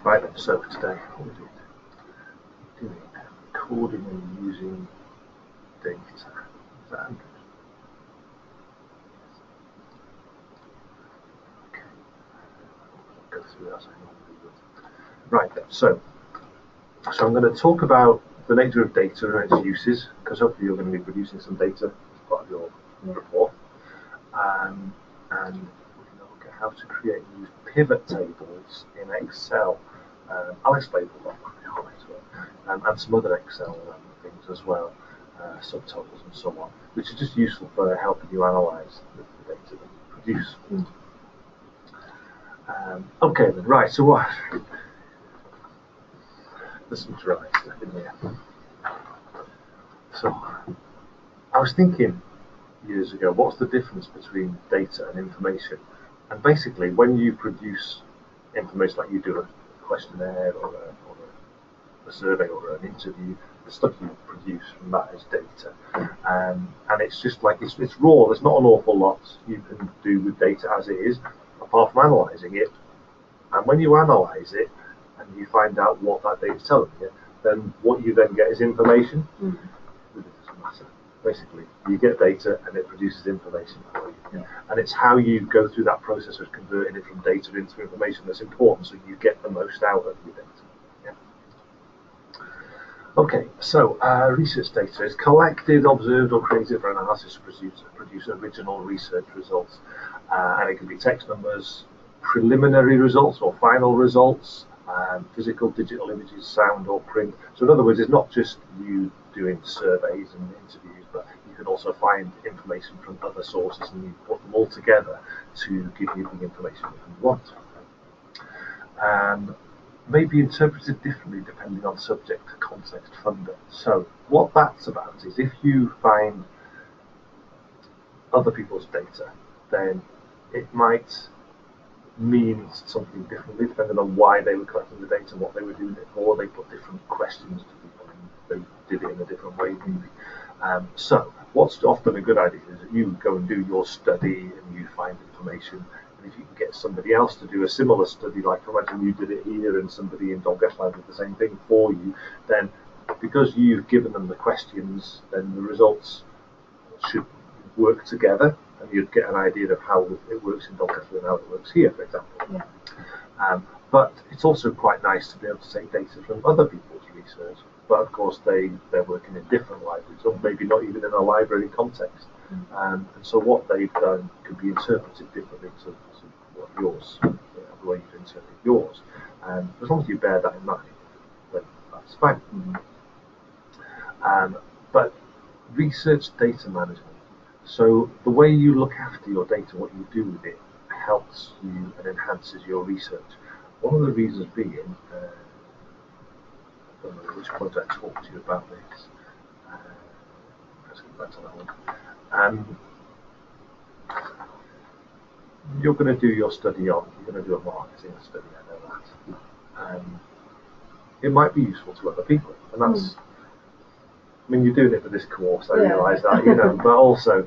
Right then, so today what we're doing recording and using data. Is that Andrew? Okay. I'll go through that as I normally would. Right then, so I'm going to talk about the nature of data and its uses, because hopefully you're going to be producing some data as part of your report. And we're going to look at how to create and use pivot tables in Excel. I'll explain what and some other Excel things as well, subtotals and so on, which is just useful for helping you analyse the data that you produce. Okay then, right, so what? There's some dry stuff in here. So, I was thinking years ago, what's the difference between data and information? And basically, when you produce information, like you do a questionnaire or a survey or an interview, the stuff you produce from that is data. And it's just like, it's raw, there's not an awful lot you can do with data as it is, apart from analysing it. And when you analyse it, and you find out what that data is telling you, then what you then get is information. It doesn't matter. Basically, you get data and it produces information for you. Yeah. And it's how you go through that process of converting it from data into information that's important, so you get the most out of your data. Okay, so research data is collected, observed, or created for analysis to produce original research results. And it can be text numbers, preliminary results or final results, physical, digital images, sound, or print. So in other words, it's not just you doing surveys and interviews, but you can also find information from other sources and you put them all together to give you the information that you want. May be interpreted differently depending on subject, context, funder. So what that's about is if you find other people's data, then it might mean something differently depending on why they were collecting the data, what they were doing it for. They put different questions to people and they did it in a different way maybe. So what's often a good idea is that you go and do your study and you find information. If you can get somebody else to do a similar study, like imagine you did it here and somebody in Dolgellau did the same thing for you, then because you've given them the questions, then the results should work together and you'd get an idea of how it works in Dolgellau and how it works here, for example. Yeah. But it's also quite nice to be able to take data from other people's research, but of course they're working in different libraries, or maybe not even in a library context. And so what they've done could be interpreted differently to what yours, the way you interpret yours. As long as you bear that in mind, then that's fine. But research data management. So the way you look after your data, what you do with it, helps you and enhances your research. One of the reasons being, I don't know which point I talked to you about this. Let's get back to that one. You're going to do your study on, you're going to do a marketing study, I know that. It might be useful to other people, and that's, I mean, you're doing it for this course, I realise that, but also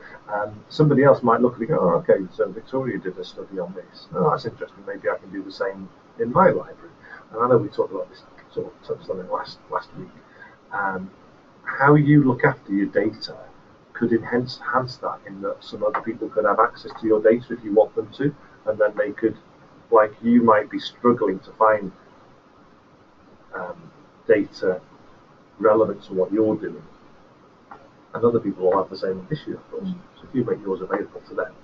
somebody else might look at it and go, oh, okay, so Victoria did a study on this. Oh, that's interesting, maybe I can do the same in my library. And I know we talked about this, sort of touched on it last week. How you look after your data could enhance that in that some other people could have access to your data if you want them to, and then they could, like you might be struggling to find data relevant to what you're doing, and other people will have the same issue, of course. So if you make yours available to them,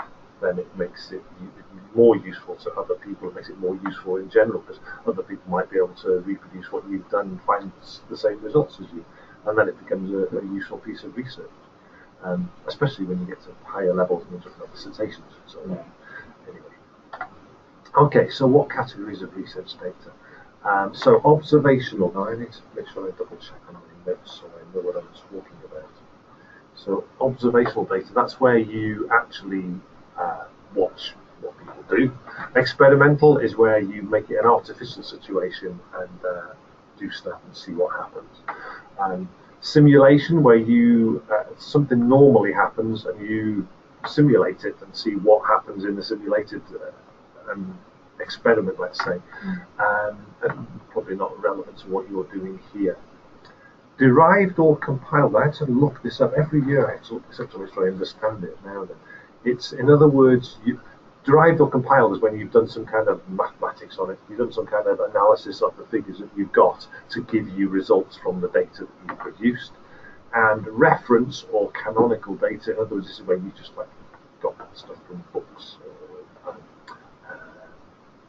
then it makes it more useful to other people, it makes it more useful in general, because other people might be able to reproduce what you've done and find the same results as you, and then it becomes a useful piece of research. Especially when you get to higher levels and you're talking about dissertations and so on. Anyway. Okay, so what categories of research data? So observational. Now I need to make sure I double check on my notes so I know what I'm talking about. So observational data, that's where you actually watch what people do. Experimental is where you make it an artificial situation and do stuff and see what happens. Simulation, where you something normally happens and you simulate it and see what happens in the simulated experiment, let's say. probably not relevant to what you're doing here. Derived or compiled. I had to look this up every year. I had to look this up to make sure I understand it now. Then, it's in other words, derived or compiled is when you've done some kind of mathematics on it. You've done some kind of analysis of the figures that you've got to give you results from the data that you produced. And reference or canonical data, in other words, this is when you just like got stuff from books or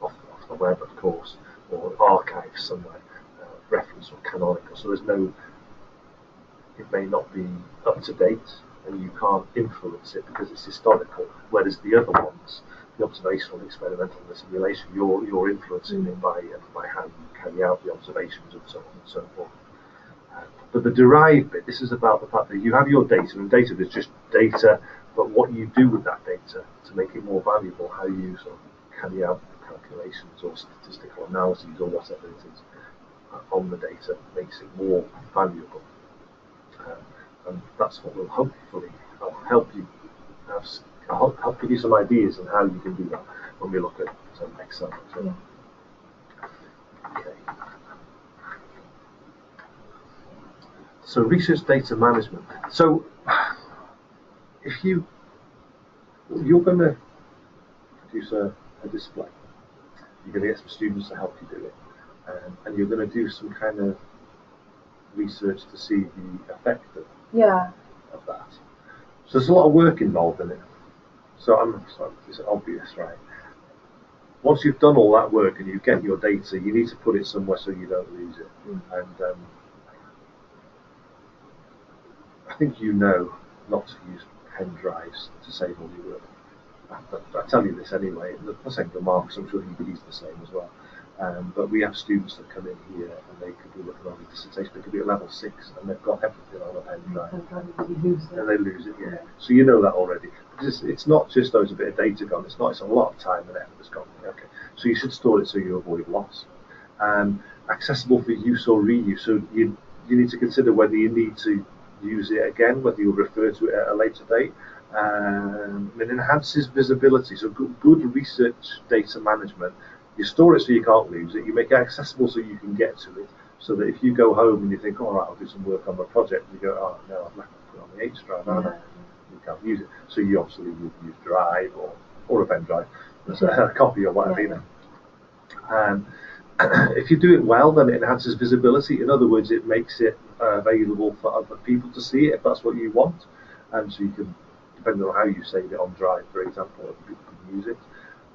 off the web, of course, or archives somewhere. Reference or canonical. So there's no. It may not be up to date, and you can't influence it because it's historical. Whereas the other ones, the observational, the experimental, and the simulation, you're influencing it by how you carry out the observations and so on and so forth. But the derived bit, this is about the fact that you have your data, and data is just data, but what you do with that data to make it more valuable, how you sort of carry out calculations or statistical analyses or whatever it is on the data makes it more valuable. And that's what will hopefully help you. I'll help give you some ideas on how you can do that when we look at Excel. So, okay. So research data management. So if you're going to produce a display, you're going to get some students to help you do it, and you're going to do some kind of research to see the effect of that. So there's a lot of work involved in it. So it's obvious, right? Once you've done all that work and you get your data, you need to put it somewhere so you don't lose it. And I think you know not to use pen drives to save all your work. I tell you this anyway. The same for Marcus, I'm sure he's the same as well. But we have students that come in here and they could be looking on a dissertation. They could be at level 6 and they've got everything on a pen drive. And they lose it, yeah. So you know that already. It's not just there's a bit of data gone. It's a lot of time and effort that's gone. Okay. So you should store it so you avoid loss. Accessible for use or reuse. So you need to consider whether you need to use it again, whether you'll refer to it at a later date. It enhances visibility. So good research data management. You store it so you can't lose it. You make it accessible so you can get to it. So that if you go home and you think, all right, I'll do some work on my project, you go, oh no, I've left it on the H drive, haven't I? You can't use it. So you obviously use Drive or a pen drive, a copy or whatever. If you do it well, then it enhances visibility. In other words, it makes it available for other people to see it if that's what you want. And so you can, depending on how you save it on Drive, for example, other people can use it.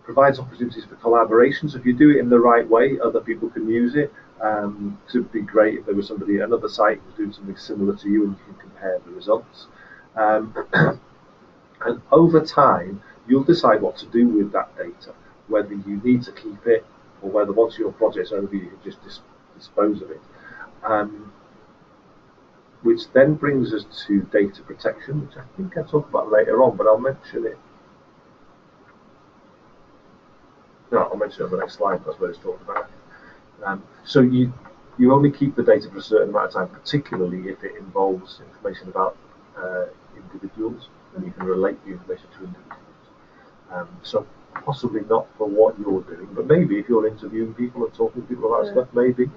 Provides opportunities for collaboration. So if you do it in the right way, other people can use it. To be great if there was somebody at another site who's doing something similar to you and you can compare the results. And over time, you'll decide what to do with that data, whether you need to keep it or whether once your project's over, you can just dispose of it. Which then brings us to data protection, which I think I'll talk about later on, but I'll mention it. No, I'll mention it on the next slide, that's what it's talking about. So you only keep the data for a certain amount of time, particularly if it involves information about individuals, and you can relate the information to individuals. So possibly not for what you're doing, but maybe if you're interviewing people and talking to people about stuff, maybe.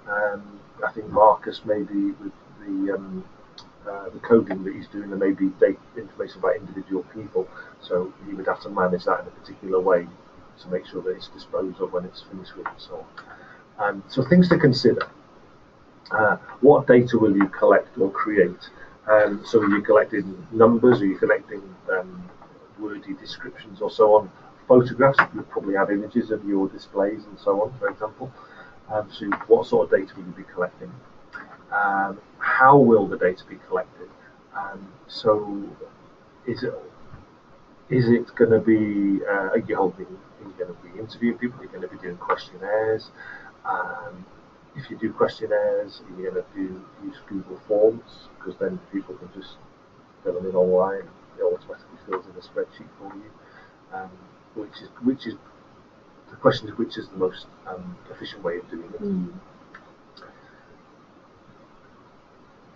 I think Marcus, maybe with the coding that he's doing, there may be data information about individual people, so he would have to manage that in a particular way to make sure that it's disposed of when it's finished with and so on. So things to consider. What data will you collect or create? So are you collecting numbers, are you collecting wordy descriptions or so on? Photographs, you'll probably have images of your displays and so on, for example. So what sort of data will you be collecting? How will the data be collected? So is it going to be, are you going to be interviewing people? Are you going to be doing questionnaires? If you do questionnaires, are you going to use Google Forms? Because then people can just fill them in online. It automatically fills in a spreadsheet for you. Which is the question is which is the most efficient way of doing it.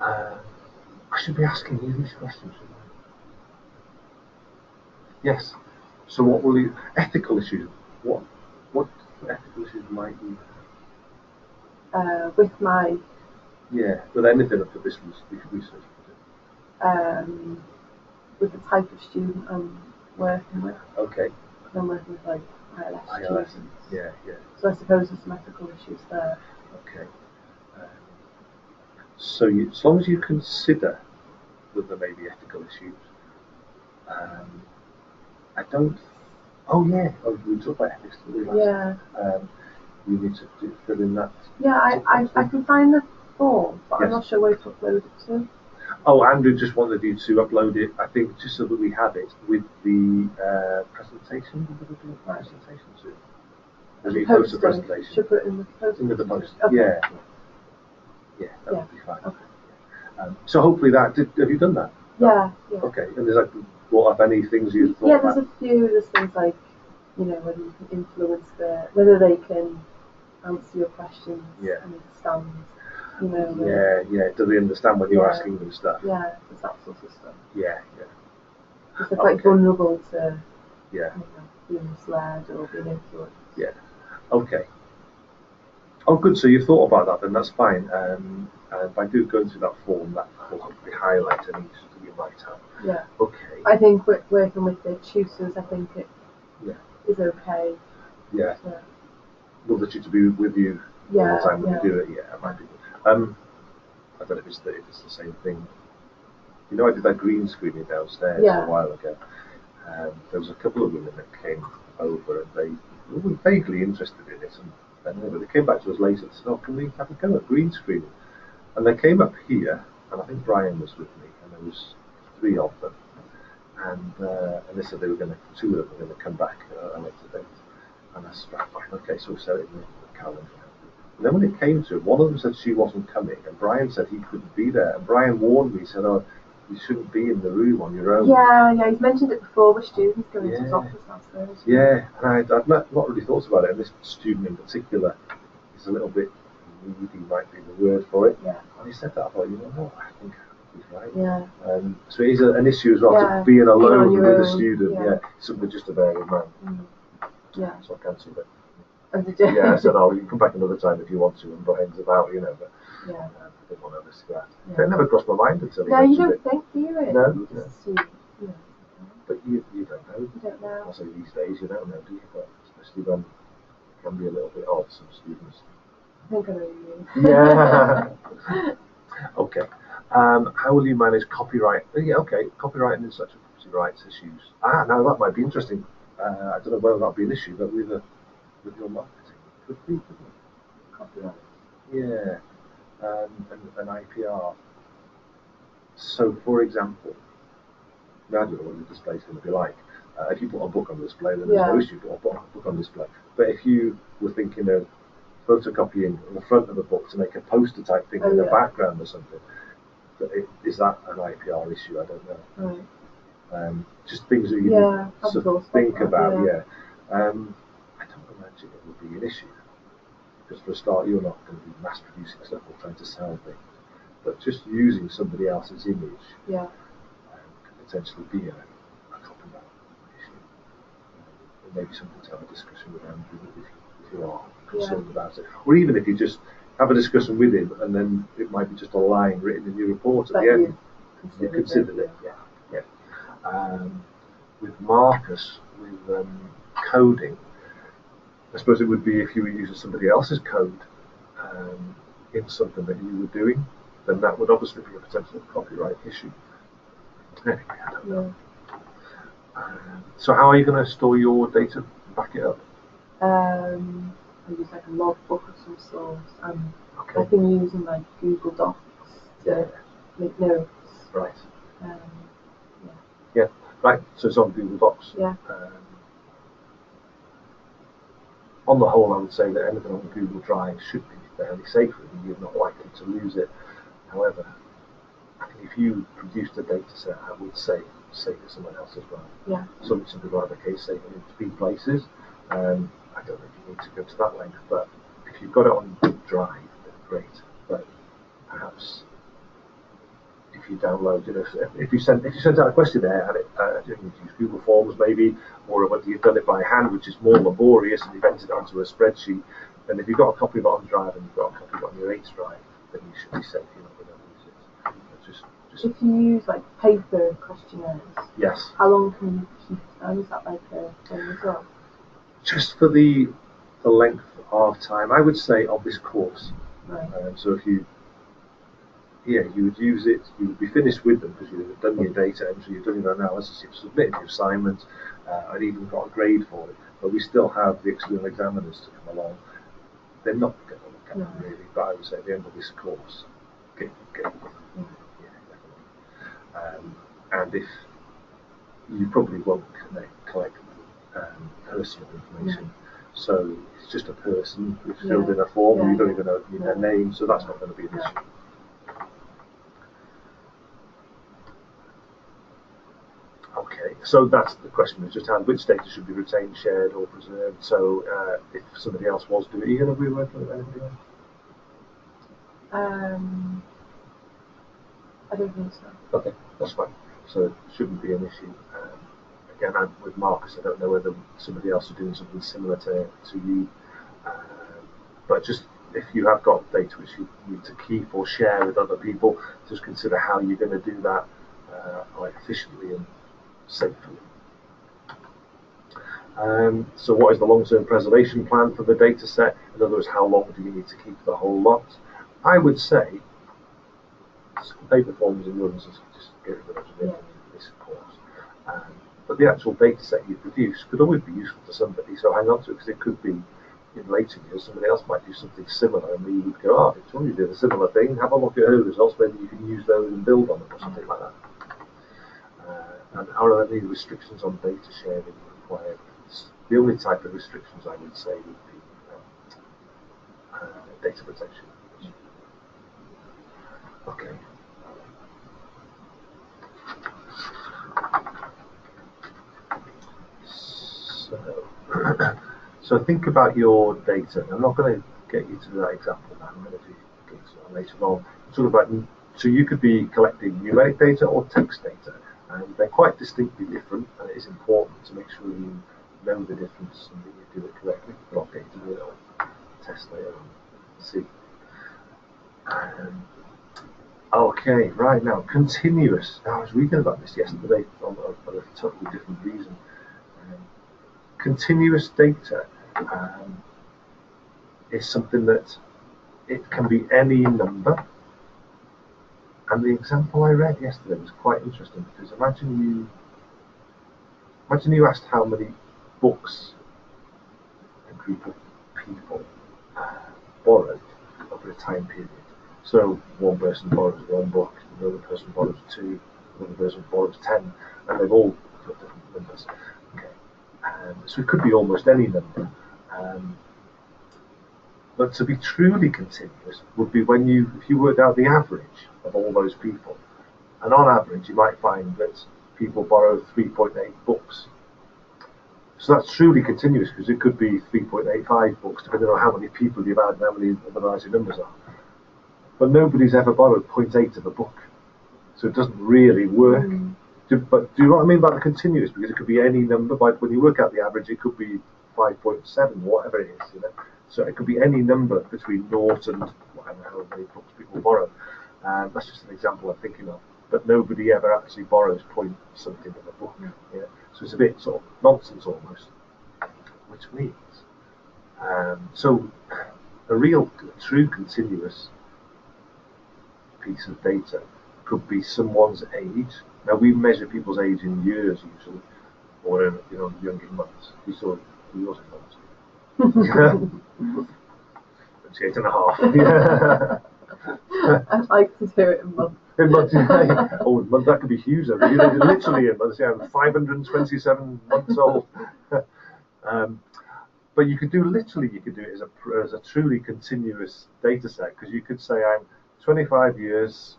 I should be asking you these questions, shouldn't I? Yes. So what will you ethical issues? What ethical issues might you have? with my with anything for this research with the type of student I'm working with. Okay. I'm working with like ILS students. Yeah. So I suppose there's some ethical issues there. Okay. So as long as you consider that there may be ethical issues, I don't. Oh yeah. Oh, we talked about ethics. Yeah. You need to fill in that. Yeah, I can find the form, but I'm not sure where to upload it to. Oh, Andrew just wanted you to upload it, I think, just so that we have it with the presentation. We're going to do a presentation soon. As we post the presentation. Should put it in the post. Into the post. Okay. Yeah, that would be fine. Okay. So hopefully have you done that? Yeah. Okay, and there's like, brought up any things you thought about? There's a few, there's things like, whether you can influence whether they can answer your questions and understand. Do they understand when you're asking them stuff? Yeah, there's that sort of stuff. Yeah. Because they're quite vulnerable to being misled or being influenced. Yeah. Okay. Oh, good. So you've thought about that, then that's fine. And by going through that form, that will hopefully highlight any issues that you might have. Yeah. Okay. I think working with the tutors, I think it is okay. Yeah. Will the tutor be with you all the time when you do it? Yeah, it might be good. I don't know if it's the same thing. I did that green screening downstairs a while ago. There was a couple of women that came over and they were vaguely interested in it, and they came back to us later and said, "Oh, can we have a go at green screening?" And they came up here, and I think Brian was with me, and there was 3 of them, and they said two of them were going to come back at a later date, and I said, "Fine, okay," so we set it in the calendar. And then when it came to it, one of them said she wasn't coming, and Brian said he couldn't be there. And Brian warned me, he said, "Oh, you shouldn't be in the room on your own." Yeah, he's mentioned it before with students going to his office downstairs. Yeah, and I'd not really thought about it, and this student in particular is a little bit needy, might be the word for it. Yeah. And he said that, I thought, what, I think he's right. Yeah. So it is an issue as well, to being alone with a student, something just to bear in mind. Yeah. So I cancelled it. Oh, did you? Yeah, I said, "Oh, you can come back another time if you want to," and Brian's about, but I didn't want to risk that. It never crossed my mind until he mentioned it. No, you don't think, do you? No. But you don't know. You don't know. Also, these days, you don't know, do you? But especially when it can be a little bit odd, some students. I think I know what you mean. Yeah. Okay. How will you manage copyright? Copyright and such property rights issues. Now that might be interesting. I don't know whether that'll be an issue, but with your marketing, it could be, couldn't it? Copyright. Yeah. And IPR. So, for example, I don't know what the display is going to be like. If you put a book on display, then there's no issue. Put a book on display. But if you were thinking of photocopying the front of the book to make a poster type thing in the background or something, is that an IPR issue? I don't know. Right. Just things that you sort of think about. I don't imagine it would be an issue. Because for a start, you're not going to be mass producing stuff or trying to sell things. But just using somebody else's image could potentially be a copyright issue. It may be something to have a discussion with Andrew if you are concerned about it. Or even if you just have a discussion with him and then it might be just a line written in your report at the end. You considered it. With Marcus, with coding, I suppose it would be if you were using somebody else's code in something that you were doing, then that would obviously be a potential copyright issue. Anyway, I don't know. So how are you going to store your data, back it up? I use like a logbook of some sort. I've been using like Google Docs to make notes. Right. Right. So it's on Google Docs. Yeah. On the whole, I would say that anything on Google Drive should be fairly safe, and you're not likely to lose it. However, if you produced a data set, I would say save it somewhere else as well. Yeah. Some people like the case saving in 3 places. I don't know if you need to go to that length, but if you've got it on Drive, then great. But perhaps if you download, if you sent out a questionnaire and you use Google Forms maybe, or whether you've done it by hand, which is more laborious, and you've entered it onto a spreadsheet, then if you've got a copy of it on drive and you've got a copy of it on your Ace drive, then you should be safe. You're not going to lose it. Just if you use like paper questionnaires, yes. How long can you keep them? Is that like a thing as well? Just for the length of time, I would say of this course. Right. So if you would use it, you would be finished with them because you've done your data entry, you've done your analysis, you've submitted your assignment, and even got a grade for it. But we still have the external examiners to come along. They're not going to look at them really, but I would say at the end of this course, get them. Yeah, definitely. And if you probably won't collect personal information, so it's just a person who's filled in a form. You don't even know their name, so that's not going to be an issue. Okay, so that's the question is just which data should be retained, shared, or preserved. So if somebody else was doing it, are you going to be working with anybody else? I don't think so. Okay, that's fine. So it shouldn't be an issue. Again, with Marcus, I don't know whether somebody else is doing something similar to you. But just if you have got data which you need to keep or share with other people, just consider how you're going to do that efficiently and safely. So what is the long-term preservation plan for the data set? In other words, how long do you need to keep the whole lot? I would say paper forms and runs, just get rid of them in this course. But the actual data set you produce could always be useful to somebody, so hang on to it, because it could be in later years somebody else might do something similar and we would go, Victoria did a similar thing, have a look at her results, maybe you can use those and build on them or something like that. And are there any restrictions on data sharing required? The only type of restrictions I would say would be data protection. Okay. So think about your data. I'm not going to get you to that example now. I'm going to get to that later on. So you could be collecting numeric data or text data, and they're quite distinctly different, and it is important to make sure you know the difference and that you do it correctly. But I'll get you to do it on test later and see. Okay, right now, continuous. Now, I was reading about this yesterday for a totally different reason. Continuous data is something that it can be any number. And the example I read yesterday was quite interesting because imagine you asked how many books a group of people borrowed over a time period. So one person borrows one book, another person borrows 2, another person borrows 10, and they've all got different numbers. Okay. So it could be almost any number. But to be truly continuous would be if you worked out the average of all those people. And on average, you might find that people borrow 3.8 books. So that's truly continuous because it could be 3.85 books, depending on how many people you've had and how many the rising numbers are. But nobody's ever borrowed 0.8 of a book. So it doesn't really work. But do you know what I mean by the continuous? Because it could be any number. But when you work out the average, it could be 5.7, whatever it is. So it could be any number between 0 and whatever, how many books people borrow. That's just an example I'm thinking of. But nobody ever actually borrows point something of a book. Yeah? So it's a bit sort of nonsense almost. Which means, so a true continuous piece of data could be someone's age. Now we measure people's age in years usually, or young in months. We saw yours in months. 28 and a half. Yeah. I'd like to do it in months. In months, oh, in months, that could be huge. Literally in months, 527 months old. But you could do it as a truly continuous data set, because you could say I'm 25 years,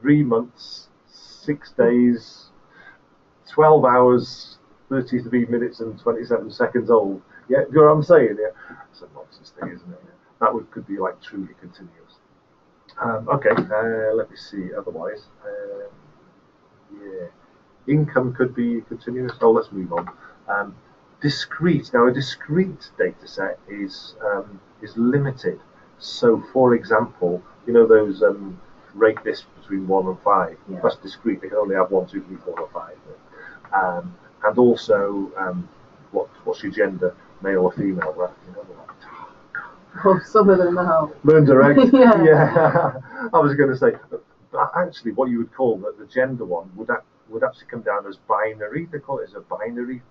3 months, 6 days, 12 hours, 33 minutes and 27 seconds old. Yeah, you know what I'm saying? Yeah, it's a nonsense thing, isn't it? That could be like truly continuous. Okay, let me see. Otherwise, income could be continuous. Oh, let's move on. discrete. Now, a discrete data set is limited. So, for example, you know those rate this between 1 and 5. Yeah. That's discrete. They can only have 1, 2, 3, 4, or 5. And also, what's your gender, male or female? Right? You know, Oh, some of them now. Learn direct. Yeah. Yeah. I was going to say, actually, what you would call the gender one would actually come down as binary. They call it as a binary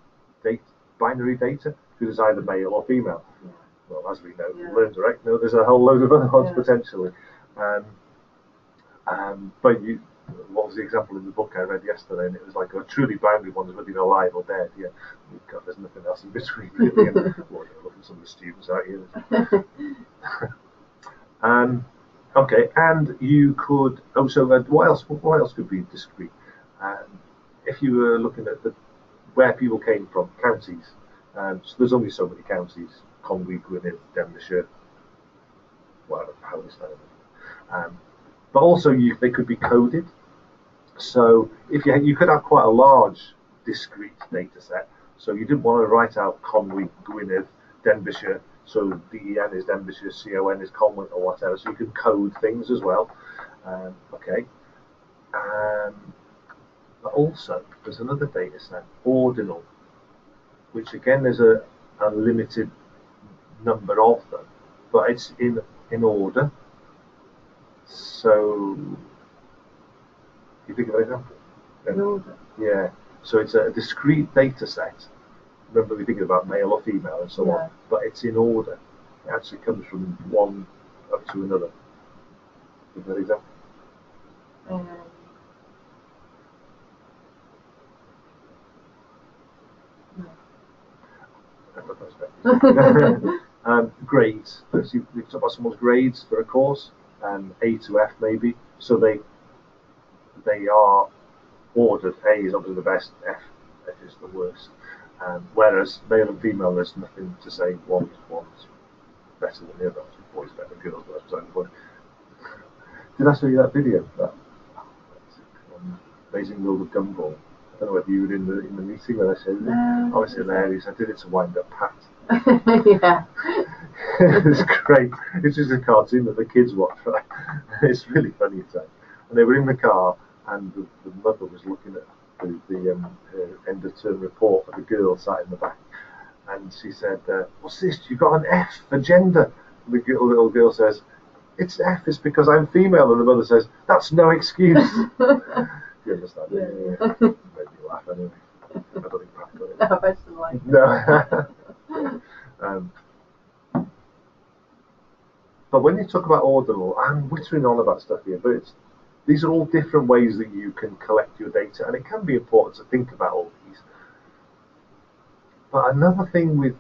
data, because it's either male or female. Yeah. Well, as we know, Yeah. Learn direct. No, there's a whole load of other ones Yeah. potentially. But what was the example in the book I read yesterday? And it was like a truly binary one is whether you're alive or dead. Yeah, God, there's nothing else in between really. And looking some of the students out here. Okay, and you could also what else could be discrete? If you were looking at where people came from, counties. So there's only so many counties: Conwy, Gwynedd, Denbighshire, whatever, Howard. But also they could be coded. So if you could have quite a large discrete data set. So you didn't want to write out Conwy, Gwynedd, Denbighshire. So DEN is Denbighshire, CON is Conwy, or whatever. So you can code things as well. Okay. But also there's another data set, ordinal, which again there's a limited number of them, but it's in order. So, you think of an example? In order. Yeah. So it's a discrete data set. Remember, we're thinking about male or female and so on, but it's in order. It actually comes from one up to another. Give an example. Grades. So you talk about someone's grades for a course, A to F maybe. So they are ordered. A is obviously the best. F is the worst. Whereas male and female, there's nothing to say one's better than the other. Boys better than girls, but that's beside the point. Did I show you that video? That Amazing World of Gumball. I don't know whether you were in the meeting when I showed it. Oh, it's hilarious. I did it to wind up Pat. Yeah. It's great. It's just a cartoon that the kids watch, right? It's really funny. And they were in the car, and the mother was looking at the end of term report of the girl sat in the back, and she said, "What's this? You got an F for gender?" And the little girl says, "It's F. It's because I'm female." And the mother says, "That's no excuse." You understand? Yeah. Made me laugh anyway. I don't think Pat got it. No, I bet she like it. No. But when you talk about ordinal, I'm whittering on about stuff here, but these are all different ways that you can collect your data, and it can be important to think about all these. But another thing with,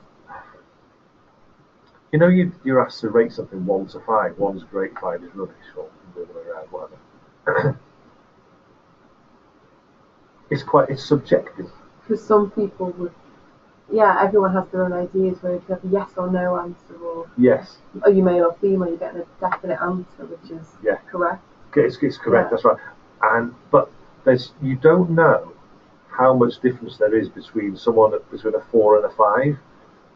you're asked to rate something 1 to 5. 1's great, 5 is rubbish, or the other way around, whatever. It's subjective. Because some people would, everyone has their own ideas, where if you have a yes or no answer, or yes, are you male or female, you get a definite answer, which is correct. It's correct, that's right. But you don't know how much difference there is between a 4 and a 5.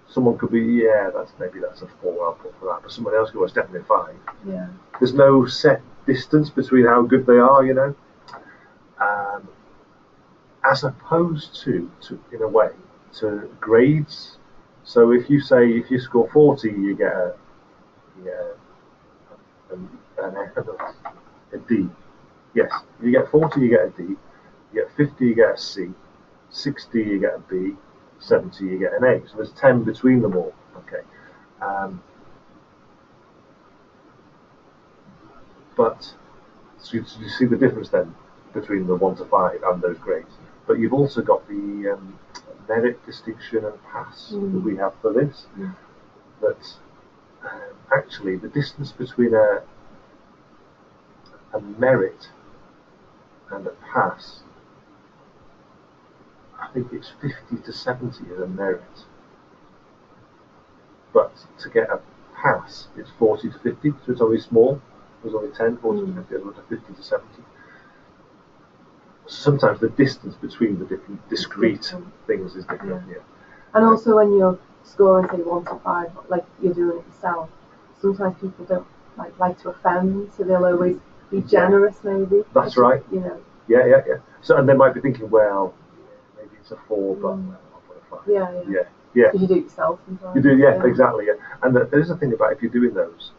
Someone could be, that's a 4, I'll put for that. But someone else could go, it's definitely a 5. Yeah. There's no set distance between how good they are, as opposed to in a way, to grades. So if you score 40, you get a D. Yes, you get 40, you get a D. You get 50, you get a C. 60, you get a B. 70, you get an A. So there's 10 between them all. Okay. So you see the difference then between the 1 to 5 and those grades. But you've also got the merit, distinction, and pass that we have for this. That actually the distance between a merit and a pass, I think it's 50 to 70 as a merit. But to get a pass, it's 40 to 50, so it's only small. There's only 10, 40 to 50, and 50 to 70. Sometimes the distance between the different discrete things is different. Yeah. And also when you're scoring, say 1 to 5, like you're doing it yourself, sometimes people don't like to offend, so they'll always be generous, maybe. That's right. You know. Yeah. So, and they might be thinking, well, maybe it's a 4, but I'll put a 5. Yeah. Yeah. Because you do it yourself sometimes. You do, yeah, exactly, yeah. And there's a thing about if you're doing those,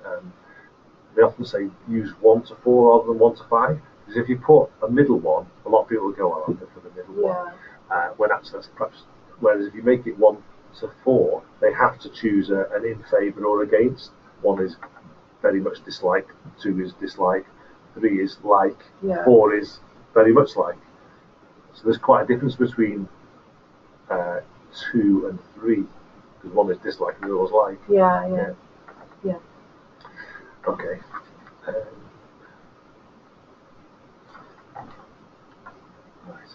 they often say use 1 to 4 rather than 1 to 5. Because if you put a middle one, a lot of people will go, I'll go for the middle one. When actually that's perhaps, whereas if you make it 1 to 4, they have to choose an in favour or against. 1 is very much dislike, 2 is dislike, 3 is like, 4 is very much like. So there's quite a difference between 2 and 3, because 1 is dislike and the other is like. Yeah. Okay. Right.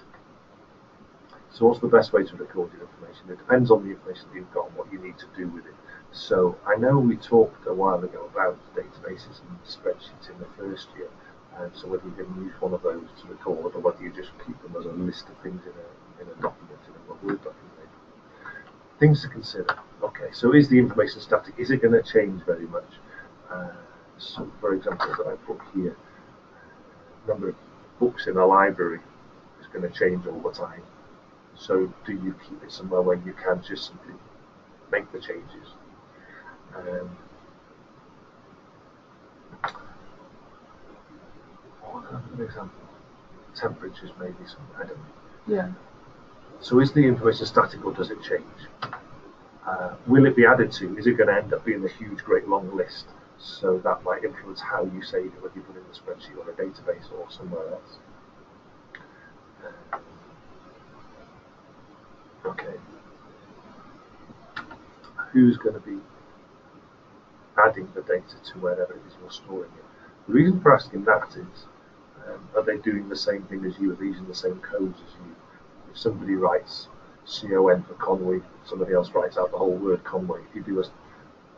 So what's the best way to record your information? It depends on the information that you've got and what you need to do with it. So I know we talked a while ago about databases and spreadsheets in the first year, so whether you can use one of those to record or whether you just keep them as a list of things in a document, in a Word document. Things to consider. Okay, so is the information static? Is it going to change very much? So, for example, that I put here, number of books in a library is going to change all the time. So, do you keep it somewhere where you can just simply make the changes? An example. Temperatures, maybe something. I don't know. Yeah. So, is the information static or does it change? Will it be added to? Is it going to end up being a huge, great long list? So that might influence how you save it, whether you put it in a spreadsheet or a database or somewhere else. Okay. Who's going to be adding the data to wherever it is you're storing it? The reason for asking that is, are they doing the same thing as you? Are they using the same codes as you? If somebody writes CON for Conway, somebody else writes out the whole word Conway. If you do a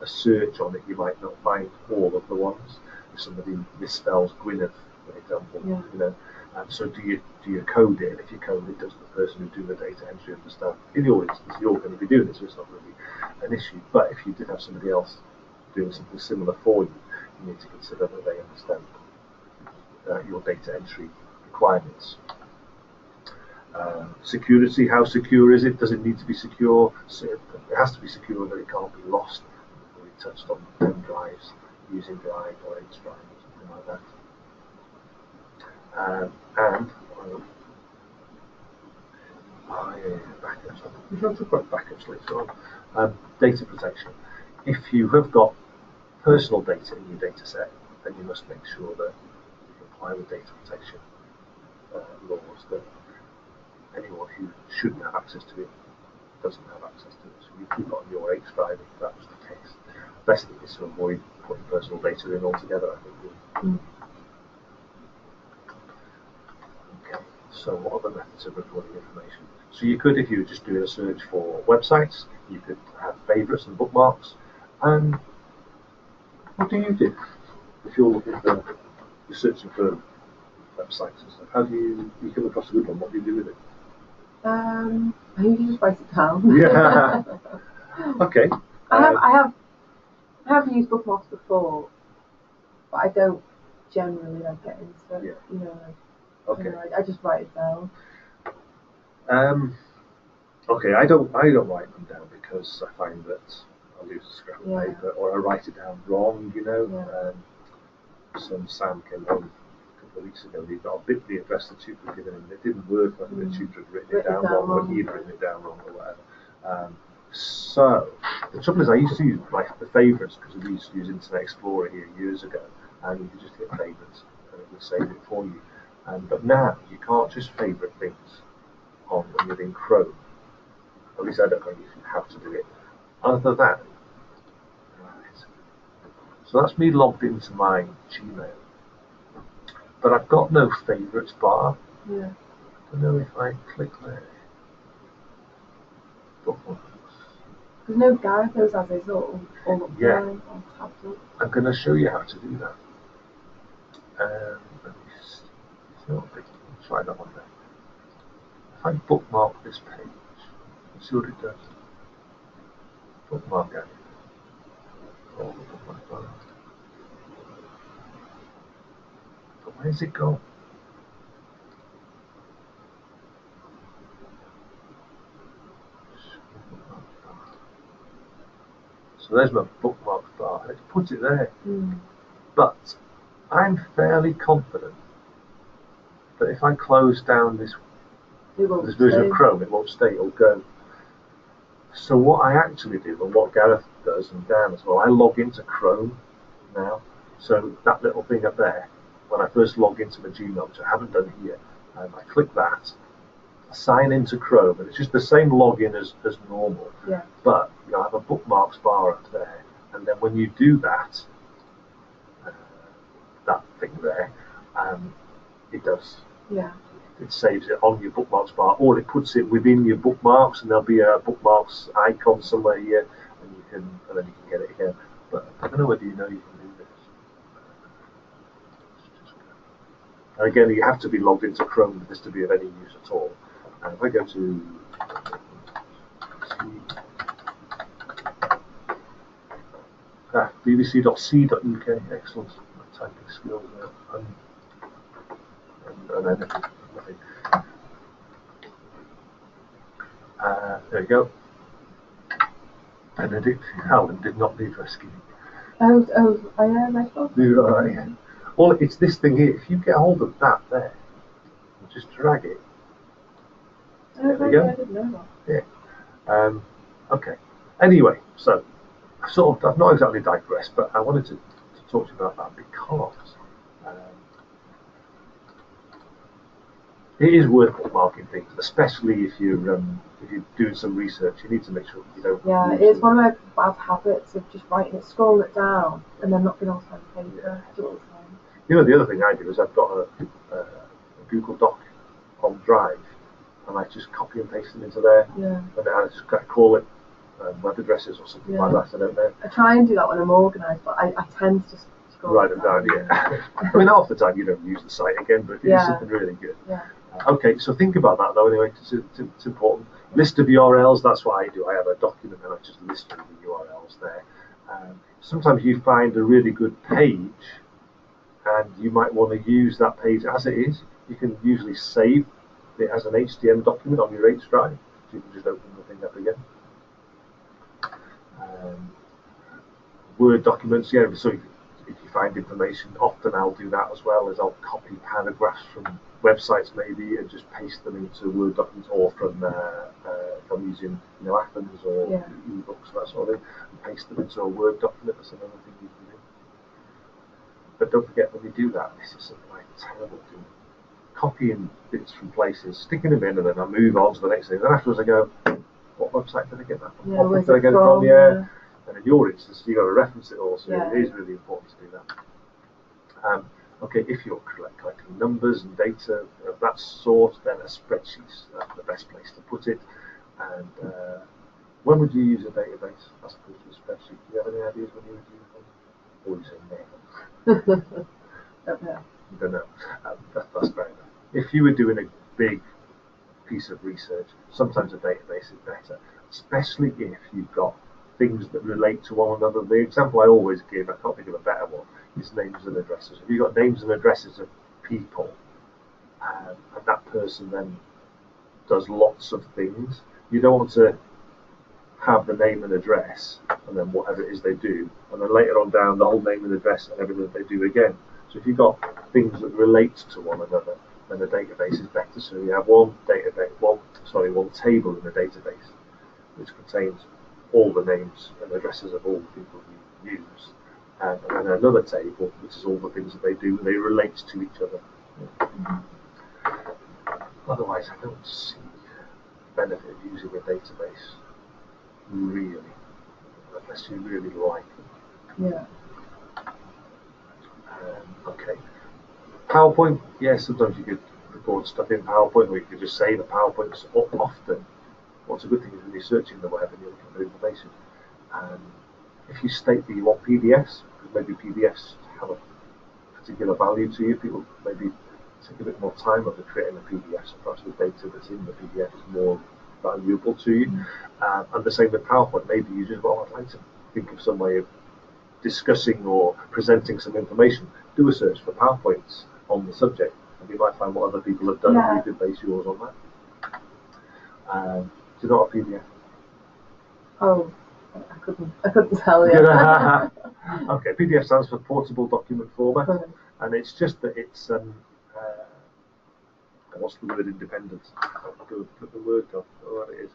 search on it, you might not find all of the ones. If somebody misspells Gwyneth, for example, so do you code it? And if you code it, does the person who's doing the data entry understand? In your instance, you're going to be doing it, so it's not really an issue. But if you did have somebody else doing something similar for you, you need to consider that they understand your data entry requirements. Security, how secure is it? Does it need to be secure? So it has to be secure that it can't be lost. We touched on pen drives, using Drive or H Drive or something like that. Backups. We can talk about backups later on. Data protection. If you have got personal data in your data set, then you must make sure that you comply with data protection laws, that anyone who shouldn't have access to it doesn't have access to it. So you keep it on your H drive if that was the case. Best thing is to avoid putting personal data in altogether, I think. Okay, so what are the methods of recording information? So you could, if you were just doing a search for websites, you could have favourites and bookmarks. And what do you do if you're looking for, you're searching for websites and stuff? How do you come across a good one? What do you do with it? I usually just write it down. Yeah. Okay. I have used bookmarks before, but I don't generally get into it. Yeah. Okay. I just write it down. Okay, I don't write them down because I find that I lose a scrap of paper or I write it down wrong. Sam came home a couple of weeks ago. He got a Bitly address that Tutor had given him. It didn't work. I think the tutor had written it down wrong, or he'd written it down wrong, or whatever. So the trouble is, I used to use the favourites because we used to use Internet Explorer here years ago, and you could just hit favourites and it would save it for you. But now you can't just favourite things when you're in Chrome. At least I don't know if you have to do it. Other than, right. So that's me logged into my Gmail. But I've got no favourites bar. Yeah. I don't know if I click there. There's no guide, those as is all up there on tablet. I'm going to show you how to do that. Let me see. I'll try that one there. If I bookmark this page, let's see what it does. bookmark it. Oh, bookmark bar. But where's it gone? So there's my bookmark bar. Let's put it there. But I'm fairly confident that if I close down this version of Chrome, it won't stay, it'll go. So what I actually do, and what Gareth does, and Dan as well, I log into Chrome now. So that little thing up there, when I first log into my Gmail, which I haven't done here, I click that, sign into Chrome, and it's just the same login as normal. Yeah. But you have a bookmarks bar up there, and then when you do that, that thing there, it does. Yeah. It saves it on your bookmarks bar, or it puts it within your bookmarks, and there'll be a bookmarks icon somewhere here, and then you can get it again. But I don't know whether you know you can do this. And again, you have to be logged into Chrome for this to be of any use at all. And if I go to bbc.c.uk, excellent typing skills there, and then nothing. There you go. Benedict Allen did not need rescuing. I am. I thought. Right. Well, it's this thing here. If you get hold of that there, and just drag it. There you go. I didn't know that. Yeah. Okay. Anyway, so I've not exactly digressed, but I wanted to talk to you about that because it is worth bookmarking things, especially if you're doing some research. You need to make sure you don't. Yeah, it's one of my bad habits of just writing it, scrolling it down, and then not being able to find paper. Yeah. I do it all the time. You know, the other thing I do is I've got a Google Doc on Drive, and I just copy and paste them into there. Yeah. And then I just call it web addresses or something like that. I don't know. I try and do that when I'm organised, but I tend to just scroll. Write them down. Yeah. I mean, half the time you don't use the site again, but if it's something really good. Yeah. Okay, so think about that though. Anyway, it's important. List of URLs. That's what I do. I have a document and I just list all the URLs there. Sometimes you find a really good page, and you might want to use that page as it is. You can usually save it as an HTML document on your H drive, so you can just open the thing up again. Word documents, yeah. So if you find information, often I'll do that as well. As I'll copy paragraphs from websites maybe and just paste them into Word documents, or from if I'm using Athens or ebooks, that sort of thing, and paste them into a Word document. That's another thing you can do. But don't forget, when you do that, this is something I'm terrible at doing. Copying bits from places, sticking them in, and then I move on to the next thing. And afterwards I go, what website did I get that from? Yeah, What did I get it from? Yeah. And in your instance, you've got to reference it all, so it is really important to do that. Okay, if you're collecting numbers and data of that sort, then a spreadsheet's the best place to put it. And when would you use a database as opposed to a spreadsheet? Do you have any ideas when you would use them? Or you say never? Don't know. You don't know. That's fair enough. If you were doing a big piece of research, sometimes a database is better, especially if you've got things that relate to one another. The example I always give, I can't think of a better one, is names and addresses. If you've got names and addresses of people, and that person then does lots of things, you don't want to have the name and address and then whatever it is they do, and then later on down the whole name and address and everything that they do again. So if you've got things that relate to one another, then the database is better. So you have one table in the database which contains all the names and addresses of all the people you use, and then another table which is all the things that they do, and they relate to each other. Otherwise, I don't see the benefit of using a database, really, unless you really like them. Yeah. Okay. PowerPoint, yes, sometimes you could record stuff in PowerPoint, or you could just save a PowerPoint. Often, what's a good thing is when you're searching the web and you're looking for information, if you state that you want PDFs, because maybe PDFs have a particular value to you, people maybe take a bit more time over creating a PDF, so perhaps the data that's in the PDF is more valuable to you. And the same with PowerPoint. Maybe you just, well, I'd like to think of some way of discussing or presenting some information. Do a search for PowerPoints on the subject, and you might find what other people have done, and you could base yours on that. Do you know what a PDF? Oh, I couldn't tell you. Okay, PDF stands for Portable Document Format, and it's just that it's what's the word? Independent. Put the word down. Oh, it is.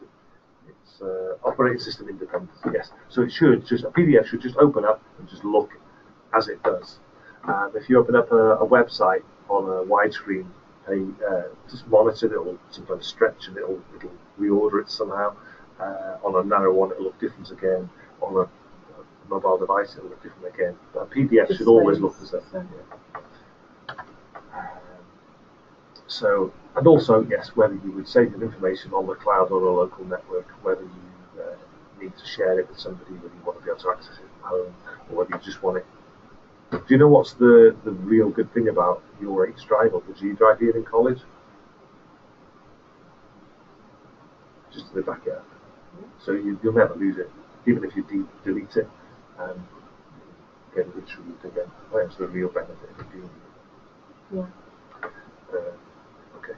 It's operating system independent. Yes. So it should just a PDF should just open up and just look as it does. If you open up a website on a widescreen, just monitor it. It'll sometimes stretch and it'll reorder it somehow. On a narrow one, it'll look different again. On a mobile device, it'll look different again. But a PDF should always look the same. Yeah. So, and also, yes, whether you would save your information on the cloud or a local network, whether you need to share it with somebody, whether you want to be able to access it at home, or whether you just want it. Do you know what's the real good thing about your H drive or the G drive here in college? Just to back it up. So you'll never lose it, even if you delete it and get it retrieved again. That's the real benefit of doing it. Yeah. Okay.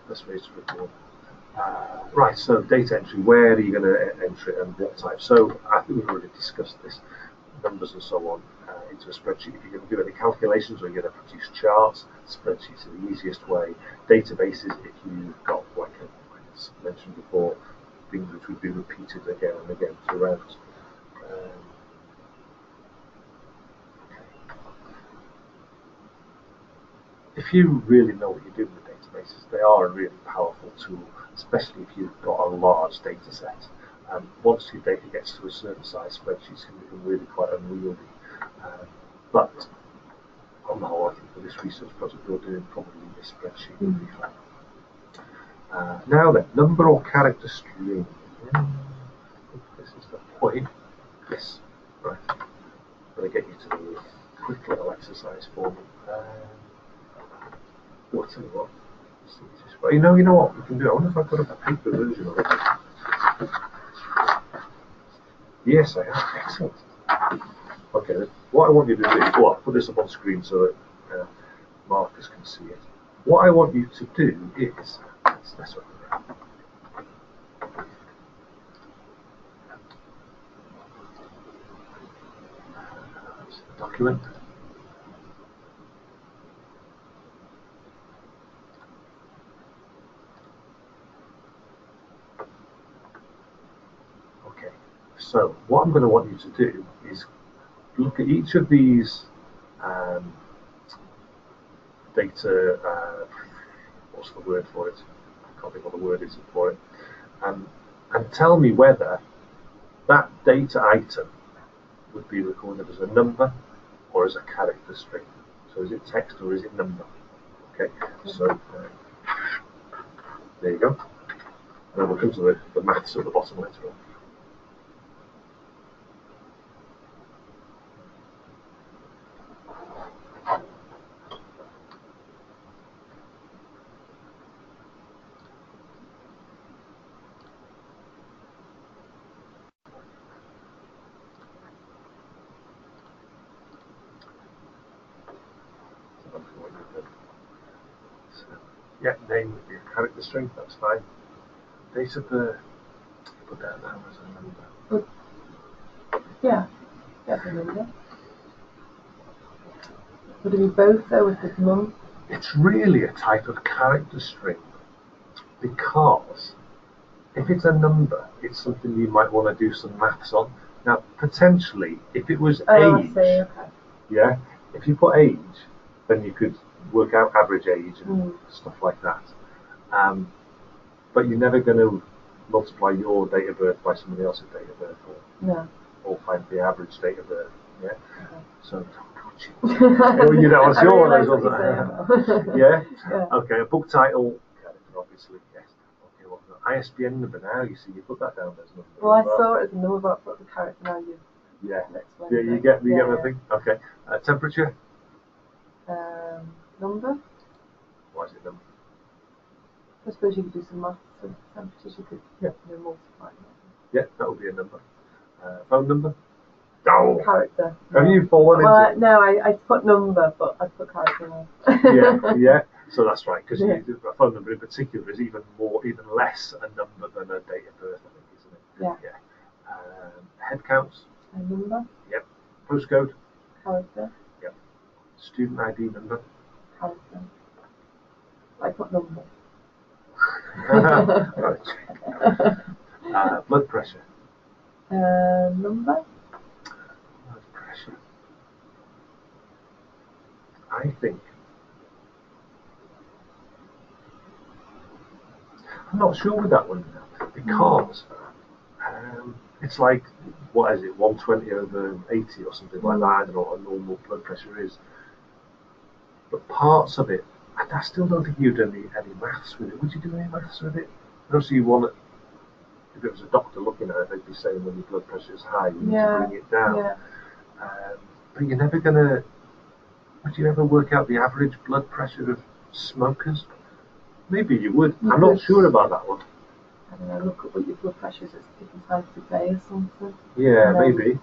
Let's raise the report. Right, so data entry, where are you going to enter it and what type? So I think we've already discussed this, numbers and so on, into a spreadsheet. If you're going to do any calculations or you're going to produce charts, spreadsheets are the easiest way. Databases, if you've got, like I mentioned before, things which would be repeated again and again throughout. If you really know what you're doing with databases, they are a really powerful tool, especially if you've got a large data set. Once your data gets to a certain size, spreadsheets can become really quite unwieldy. But on the whole, I think for this research project you're doing, probably this spreadsheet would be fine. Now then, number or character string. This is the point. Yes, right. I'm going to get you to do a quick little exercise for me. I'll tell you what. But you know what we can do? I wonder if I've got a paper version of it. Yes, I have. Excellent. Okay, what I want you to do, well, I'll put this up on screen so that Marcus can see it. What I want you to do is, this one. Document. Okay, so what I'm going to want you to do is look at each of these data, what's the word for it? I can't think what the word is for it. And tell me whether that data item would be recorded as a number or as a character string. So is it text or is it number? Okay, so there you go. And then we'll come to the maths at the bottom later on. Yeah, name would be a character string, that's fine. Date of birth, put that down as a number. Yeah, that's a number. Would it be both though with the month? It's really a type of character string because if it's a number, it's something you might want to do some maths on. Now, potentially, if it was age, I see, okay. Yeah, if you put age, then you could work out average age and stuff like that. But you're never going to multiply your date of birth by somebody else's date of birth, or find the average date of birth. Yeah. Okay. So you know, it's your one of those. Yeah. Okay. A book title, character, obviously. Yes. Okay. Well, the ISBN number now. You see, you put that down as number. Well, I saw it as a number, but I put the character now. You get my thing. Okay. Temperature. Number. Why is it number? I suppose you could do some maths So temperatures you could multiply. Yeah, that would be a number. Phone number? Oh! Character. Have you fallen into? No, I put number, but I put character now. Yeah. So that's right, because a phone number in particular is even less a number than a date of birth, I think, isn't it? Yeah. Head counts? A number. Yep. Postcode? Character. Yep. Student ID number? Character. I put number. Blood pressure? Number. Blood pressure. I think. I'm not sure with that one now, because it's like, what is it, 120/80 or something like that. I don't know what a normal blood pressure is. But parts of it, I still don't think you'd do any maths with it. Would you do any maths with it? Obviously, if it was a doctor looking at it, they'd be saying when your blood pressure is high, you need to bring it down. Yeah. But you're never gonna. Would you ever work out the average blood pressure of smokers? Maybe you would. I'm not sure about that one. I don't know, look at what your blood pressure is at different times of day or something. Yeah, maybe.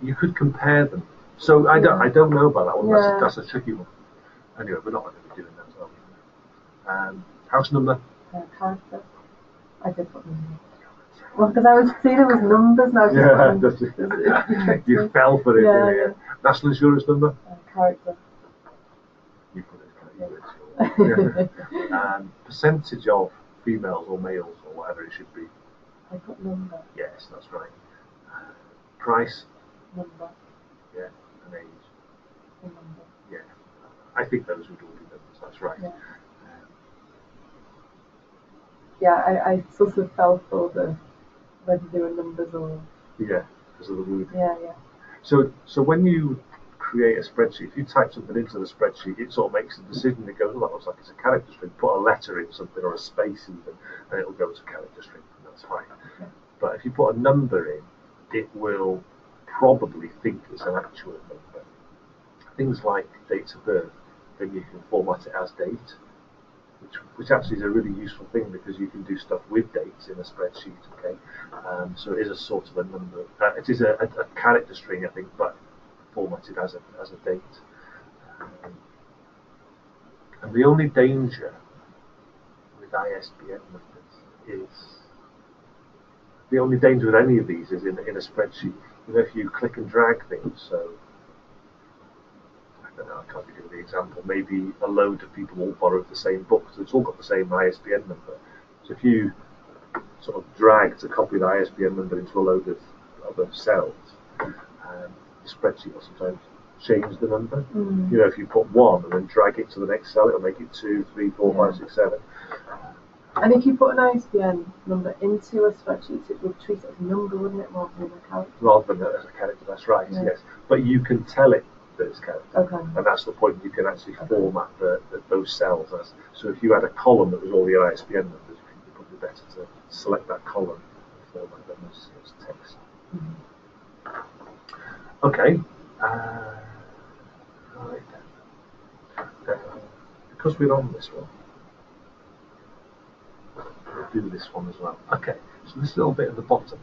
You could compare them. So I don't know about that one. Yeah. That's a tricky one. Anyway, we're not going to be doing that as well. House number? Character. I did put number. Well, because I was seeing it was numbers now. You fell for it, didn't you? National insurance number? Character. You put it as character. Percentage of females or males or whatever it should be. I put number. Yes, that's right. Price? Number. Yeah, and age? Number. Yeah. I think those would all be numbers, that's right. Yeah, I sort of fell for whether they were numbers or... Yeah, because of the word. Yeah. So when you create a spreadsheet, if you type something into the spreadsheet, it sort of makes a decision that goes, well, that looks like it's a character string. Put a letter in something or a space even, and it'll go to character string, and that's fine. Okay. But if you put a number in, it will probably think it's an actual number. Things like dates of birth, then you can format it as date, which actually is a really useful thing because you can do stuff with dates in a spreadsheet. Okay, so it is a sort of a number. It is a character string, I think, but formatted as a date. And the only danger with ISBN numbers is the only danger with any of these is in a spreadsheet. You know, if you click and drag things, so. I don't know, I can't give you the example. Maybe a load of people all borrowed the same book, so it's all got the same ISBN number. So if you sort of dragged a copy of the ISBN number into a load of other cells, the spreadsheet will sometimes change the number. You know, if you put 1 and then drag it to the next cell, it'll make it 2, 3, 4, 5, 6, 7. And if you put an ISBN number into a spreadsheet, it would treat it as a number, wouldn't it, rather than a character? Rather than as a character, that's right, yes. But you can tell it that it's character. Okay. And that's the point, you can actually format those cells. So if you had a column that was all the ISBN numbers, it's probably better to select that column and format them as text. Okay. Right. Because we're on this one, we'll do this one as well. Okay, so this little bit at the bottom.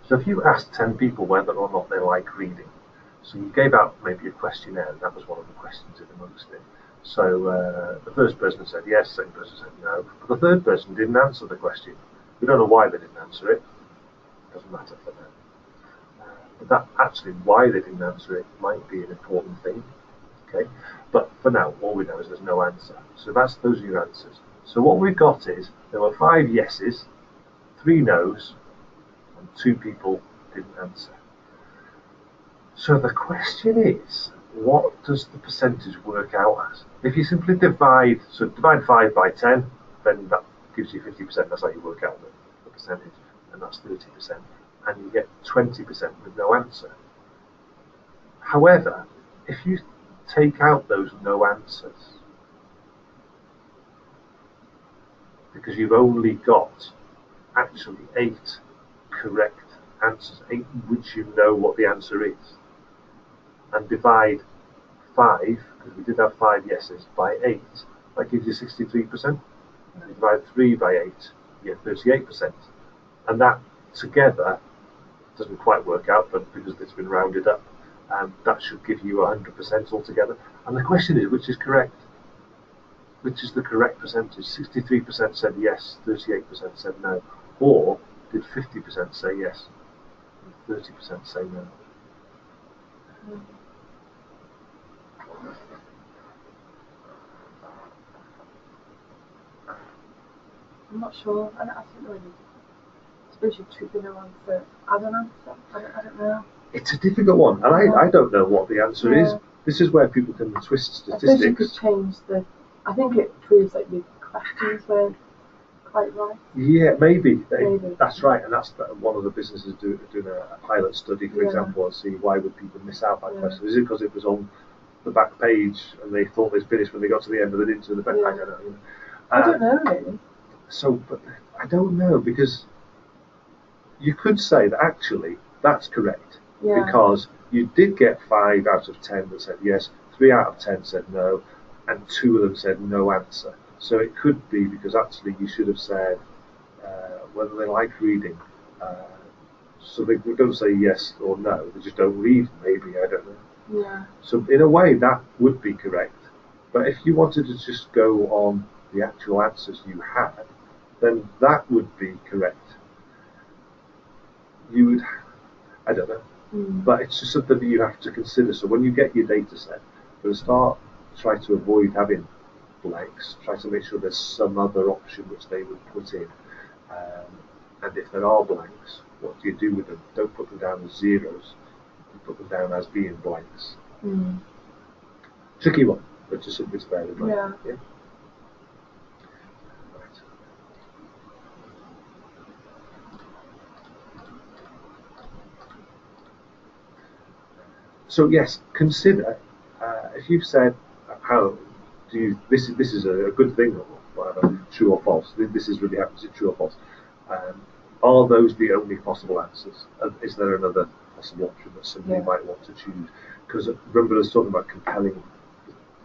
So if you asked 10 people whether or not they like reading, so you gave out maybe a questionnaire, and that was one of the questions in amongst it. So the first person said yes, the second person said no, but the third person didn't answer the question. We don't know why they didn't answer it. It doesn't matter for them. But that actually, why they didn't answer it might be an important thing. Okay, but for now, all we know is there's no answer. So those are your answers. So what we've got is there were 5 yeses, 3 nos, and 2 people didn't answer. So the question is, what does the percentage work out as? If you simply divide 5 by 10, then that gives you 50%. That's how you work out the percentage, and that's 30%. And you get 20% with no answer. However, if you take out those no answers, because you've only got actually 8 correct answers, 8 which you know what the answer is, and divide 5, because we did have 5 yeses, by 8, that gives you 63%. You divide 3 by 8, you get 38%. And that together doesn't quite work out, but because it's been rounded up, that should give you 100% altogether. And the question is, which is correct? Which is the correct percentage? 63% said yes, 38% said no. Or did 50% say yes, 30% say no? I'm not sure. I don't really. I suppose you treat the no answer as an answer. I don't know. It's a difficult one, and I don't know what the answer is. This is where people can twist statistics. I suppose you could change the. I think it proves that your questions were quite right. Yeah, maybe. That's right, and that's one of the businesses doing a pilot study, for example, and see why would people miss out that question. Is it because it was on the back page and they thought they'd finished when they got to the end of the didn't do the back page? I don't know really. So, but I don't know, because you could say that actually that's correct, because you did get 5 out of 10 that said yes, 3 out of 10 said no, and 2 of them said no answer. So it could be because actually you should have said whether they like reading. So they don't say yes or no, they just don't read, maybe, I don't know. Yeah. So in a way that would be correct. But if you wanted to just go on the actual answers you had, then that would be correct. You would, I don't know, but it's just something that you have to consider. So when you get your data set, for a start, try to avoid having blanks. Try to make sure there's some other option which they would put in. And if there are blanks, what do you do with them? Don't put them down as zeros. You put them down as being blanks. Tricky one, but just something to bear in mind. Yeah. So yes, consider if you've said how do you this is a good thing or whatever, true or false. This is really happening. Is it true or false? Are those the only possible answers? Is there another possible option that somebody might want to choose? Because remember, I was talking about compelling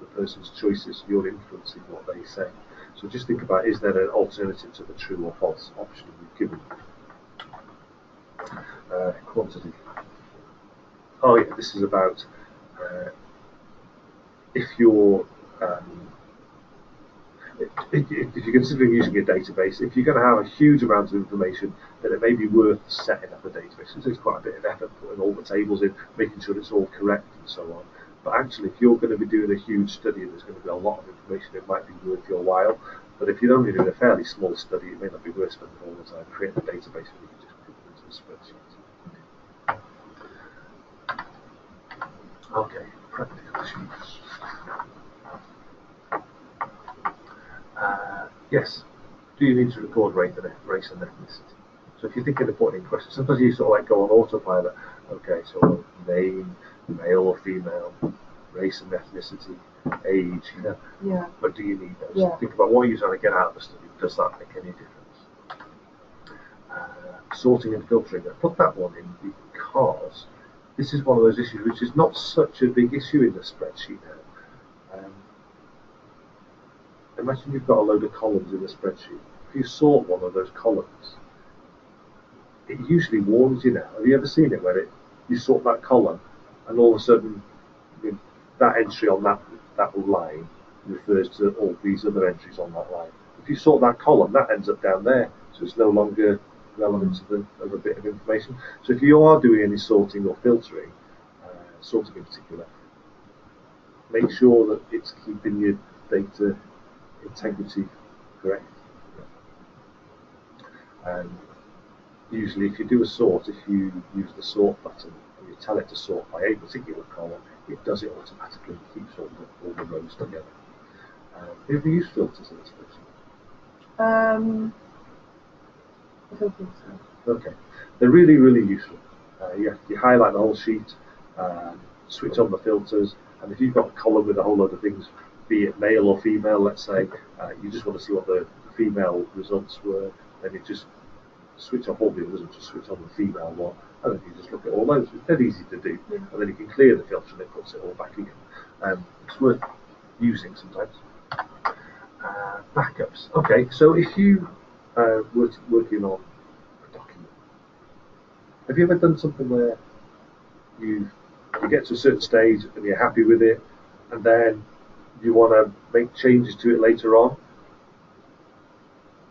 the person's choices. You're influencing what they say. So just think about: is there an alternative to the true or false option you've given? Quantity. Oh yeah, this is about if you're if you're considering using a database, if you're going to have a huge amount of information, then it may be worth setting up a database. It takes quite a bit of effort putting all the tables in, making sure it's all correct and so on. But actually, if you're going to be doing a huge study and there's going to be a lot of information, it might be worth your while. But if you're only doing a fairly small study, it may not be worth spending all the time creating a database where you can just put it into a spreadsheet. Okay, practical issues. Yes, do you need to record race and ethnicity? So if you're thinking of putting in questions, sometimes you sort of like go on autopilot. Okay, so name, male or female, race and ethnicity, age, Yeah. But do you need those? Yeah. Think about what you're trying to get out of the study. Does that make any difference? Sorting and filtering. I put that one in because this is one of those issues which is not such a big issue in the spreadsheet now. Imagine you've got a load of columns in a spreadsheet. If you sort one of those columns, it usually warns you now. Have you ever seen it where you sort that column and all of a sudden that entry on that line refers to all these other entries on that line? If you sort that column, that ends up down there, so it's no longer relevant to the bit of information. So if you are doing any sorting or filtering, sorting in particular, make sure that it's keeping your data integrity correct. And usually if you do a sort, if you use the sort button and you tell it to sort by a particular column, it does it automatically. It keeps all the rows together. Have you ever used filters in this spreadsheet? I don't think so. Okay. They're really, really useful. You highlight the whole sheet, switch on the filters, and if you've got a column with a whole load of things, be it male or female, let's say, you just want to see what the female results were, then you just switch off all the others and just switch on the female one, and then you just look at all those. It's dead easy to do, and then you can clear the filter and it puts it all back again. It's worth using sometimes. Backups. Okay, so if you were working on a document, have you ever done something where you get to a certain stage and you're happy with it, and then you want to make changes to it later on?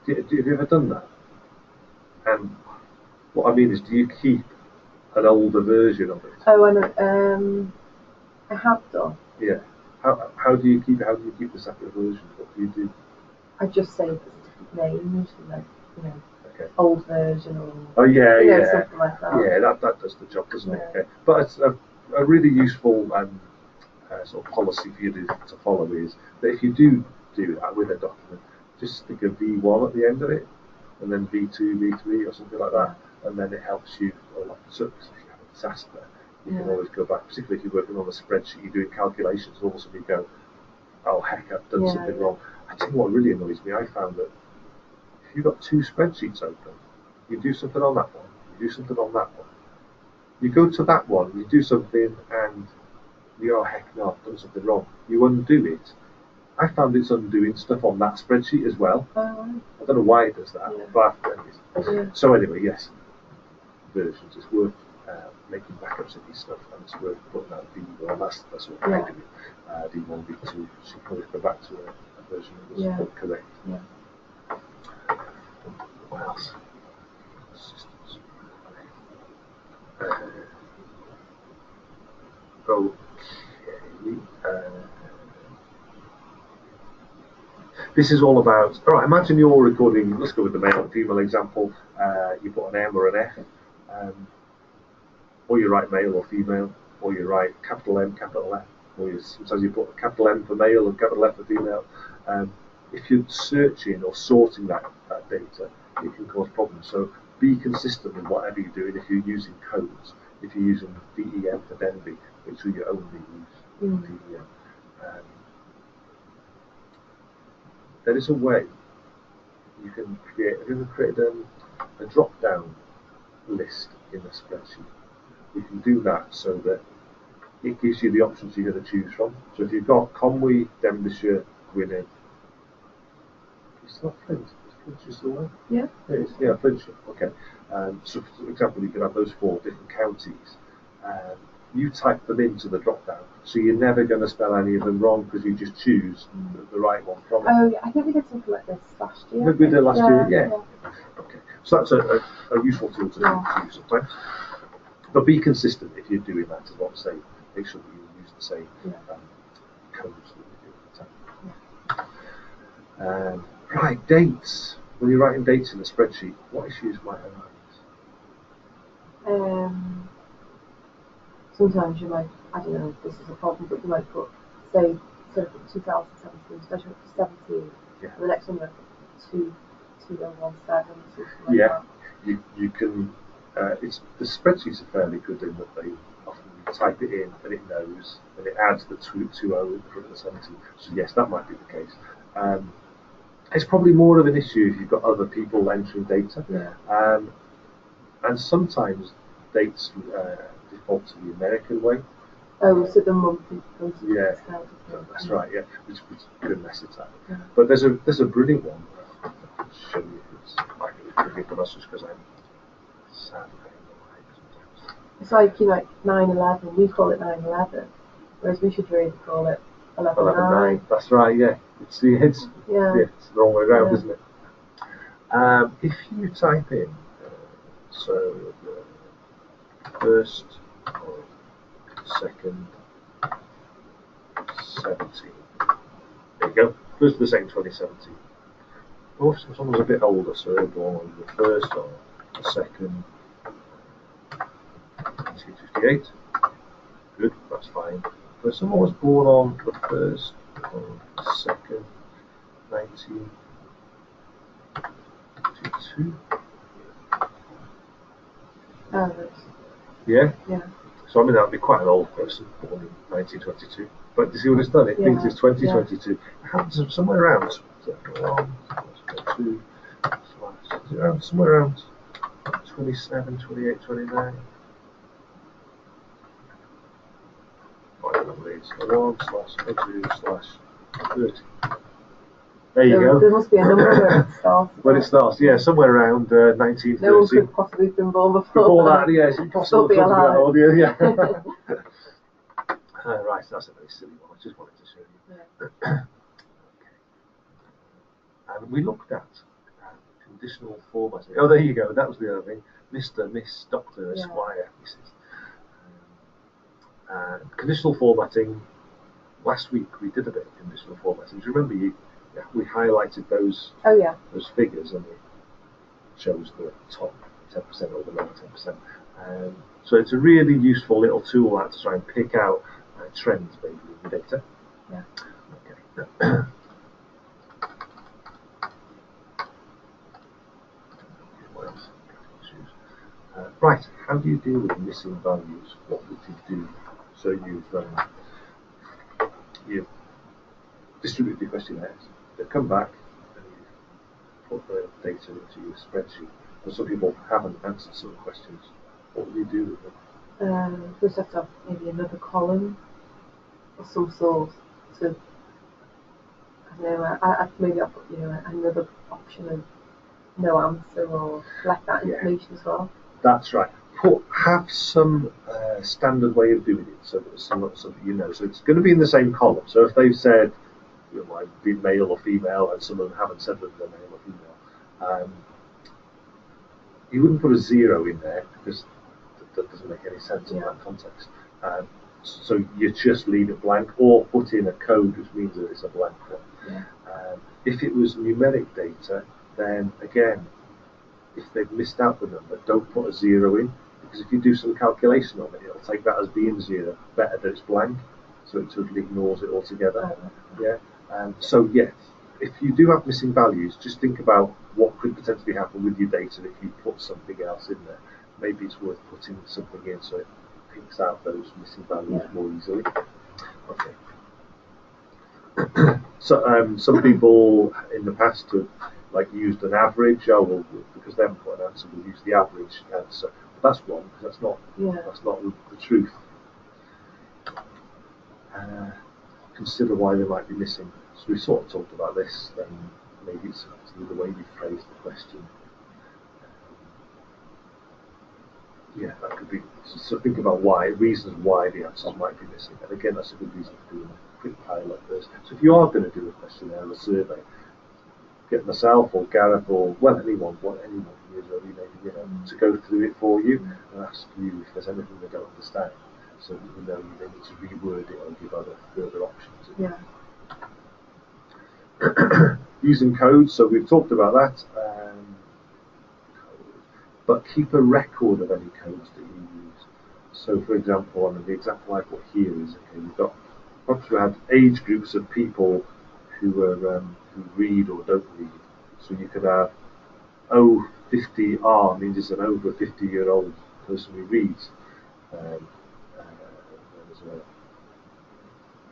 Have you ever done that? And what I mean is, do you keep an older version of it? Oh, I know. I have done. Yeah. How do you keep it? How do you keep the separate versions? What do you do? I just say it's a different name, usually like, Okay. old version or something like that. Yeah, that does the job, doesn't it? Yeah. Okay. But it's a really useful sort of policy for you to follow is that if you do that with a document, just stick a V1 at the end of it, and then V2, V3, or something like that, and then it helps you. So if you have a disaster, you can always go back. Particularly if you're working on a spreadsheet, you're doing calculations, and all of a sudden you go, "Oh heck, I've done something wrong." I tell you what really annoys me. I found that if you've got two spreadsheets open, you do something on that one, you do something on that one. You go to that one, you do something, and you go, "Oh heck no, I've done something wrong." You undo it. I found it's undoing stuff on that spreadsheet as well. I don't know why it does that, but I've done it. So anyway, yes, versions. It's worth making backups of these stuff, and it's worth putting that V1. That's what I do. V1, V2, so you can always go back to a version that was correct. Yeah. What else? This is all about. All right, imagine you're recording. Let's go with the male and female example. You put an M or an F, or you write male or female, or you write capital M, capital F, or sometimes you put a capital M for male and capital F for female. If you're searching or sorting that data, it can cause problems. So be consistent with whatever you're doing. If you're using codes, if you're using DEM for Denby, make sure you only use DEM. There is a way you can create. Have you ever created a drop-down list in a spreadsheet? You can do that so that it gives you the options you're going to choose from. So if you've got Conwy, Denbighshire, Gwynedd, it's not Flint. Is Flintshire still there? Yeah. It is. Yeah, Flintshire. Okay. So for example, you can have those 4 different counties. You type them into the drop-down, so you're never going to spell any of them wrong because you just choose the right one from it. Oh, yeah, I think we did something like this last year. Maybe we did last year, yeah. Okay, so that's a useful tool to use sometimes. But be consistent if you're doing that as well. Say, make sure that you use the same codes that you do at the time. Right, dates. When you're writing dates in a spreadsheet, what issues might arise? Sometimes you might, I don't know if this is a problem, but you might put, say, 2017, spreadsheet for 17, and the next one might put 2017, something like that. You can, the spreadsheets are fairly good in that they often type it in and it knows, and it adds the 20 in front of the 17. So yes, that might be the case. It's probably more of an issue if you've got other people entering data. And sometimes dates default to the American way. Oh, so the monthly. Yeah, that's right. Yeah, which could mess it up. Yeah. But there's a brilliant one. I'll show you. It's brilliant, but that's just because I'm sad. It's like 9/11. We call it 9/11, whereas we should really call it 11/9. That's right. Yeah, it's it's the wrong way around, isn't it? If you type in so the first or second 17. There you go. First of the second 2017. Oh, if someone's a bit older, so they're born on the first or the second 1958. Good, that's fine. But someone was born on the first or second 1952. Yeah? Yeah. So I mean that would be quite an old person born in 1922. But you see what it's done? It thinks it's 2022. It happens somewhere around. Somewhere around 27, 28, 29. It's 1/2/30. There you go. There must be a number where it starts. When it starts, yeah, somewhere around 1930. No one could possibly have been born before that. Yes, impossible to be alive. Yeah. Right, so that's a very silly one. I just wanted to show you. Yeah. Okay. And we looked at conditional formatting. Oh, there you go. That was the other thing. Mr., Miss, Doctor, Esquire, Mrs. Conditional formatting. Last week we did a bit of conditional formatting. Do you remember we highlighted those those figures and it shows the top 10% or the lower 10%. So it's a really useful little tool that to try and pick out trends maybe in the data. Yeah. Okay. What else? Right, how do you deal with missing values? What would you do? So you've distributed your questionnaires, they've come back and you've put the data into your spreadsheet. And some people haven't answered some questions. What do you do with them? Just have to have maybe another column of some sort to, I don't know, maybe I'll put another option of no answer or collect that information as well. That's right. Have some standard way of doing it so that you know. So it's going to be in the same column. So if they've said be male or female, and some of them haven't said whether they're male or female, you wouldn't put a 0 in there because that doesn't make any sense in that context. So you just leave it blank, or put in a code which means that it's a blank one. Yeah. If it was numeric data, then again, if they've missed out the number, don't put a 0 in, because if you do some calculation on it, it'll take that as being 0. Better that it's blank, so it totally ignores it altogether. Yeah. So yes, if you do have missing values, just think about what could potentially happen with your data if you put something else in there. Maybe it's worth putting something in so it picks out those missing values more easily. Okay. So some people in the past have used an average. Because they haven't put an answer, we'll use the average answer. But that's wrong, because that's not the truth. Consider why they might be missing. So we sort of talked about this. Maybe it's the way you phrase the question. That could be. So think about reasons why the answers might be missing. And again, that's a good reason for doing a quick pilot first. So if you are going to do a questionnaire or a survey, get myself or Gareth or anyone who is really maybe to go through it for you and ask you if there's anything they don't understand, so that you know you may need to reword it or give other further options. Using codes, so we've talked about that. But keep a record of any codes that you use. So, for example, the example I've got here is we've got perhaps we had age groups of people who read or don't read. So you could have O50R means it's an over 50-year-old person who reads. There's a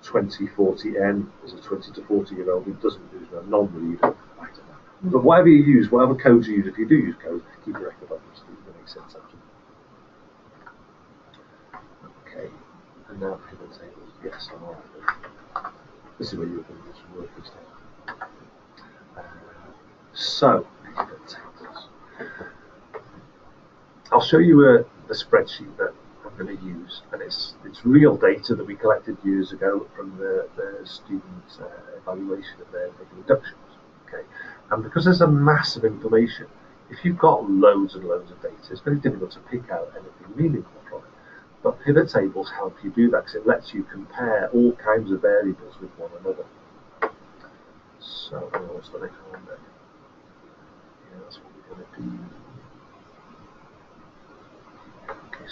2040N is a 20 to 40-year-old who doesn't read, a non-reader. I don't know. But whatever you use, whatever codes you use, if you do use codes, keep a record of them so it makes sense after. Okay, and now pivot tables. Yes, I'm alright. This is where you're going to do some work and stuff. So, pivot tables. I'll show you a spreadsheet that I'm going to use, and it's real data that we collected years ago from the student evaluation of their inductions. Okay, and because there's a mass of information, if you've got loads and loads of data, it's very difficult to pick out anything meaningful from it. But pivot tables help you do that because it lets you compare all kinds of variables with one another. So, what's the next one there? Yeah, that's what we're going to do. Okay,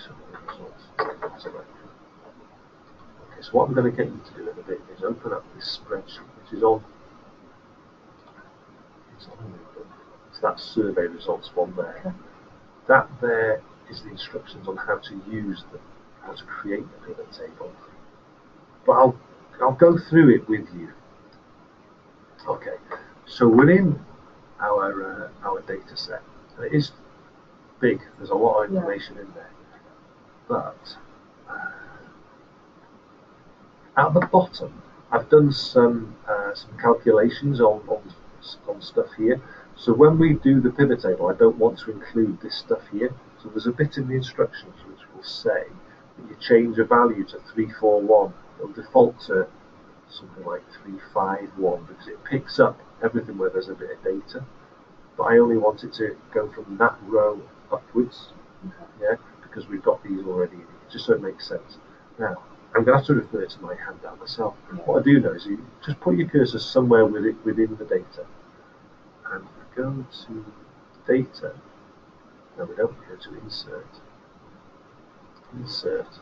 so what I'm going to get you to do in a bit is open up this spreadsheet, which is on. It's that survey results one there. Okay. That there is the instructions on how to use them, how to create the pivot table. But I'll go through it with you. Okay, so within our data set, and it is big. There's a lot of information in there, but at the bottom I've done some calculations on stuff here. So when we do the pivot table, I don't want to include this stuff here. So there's a bit in the instructions which will say that you change a value to 341. It'll default to something like 351 because it picks up everything where there's a bit of data. But I only want it to go from that row upwards, yeah, because we've got these already in here, just so it makes sense. Now, I'm going to have to refer to my handout myself. Yeah. What I do know is you just put your cursor somewhere within the data, and go to data. No, we don't go to insert,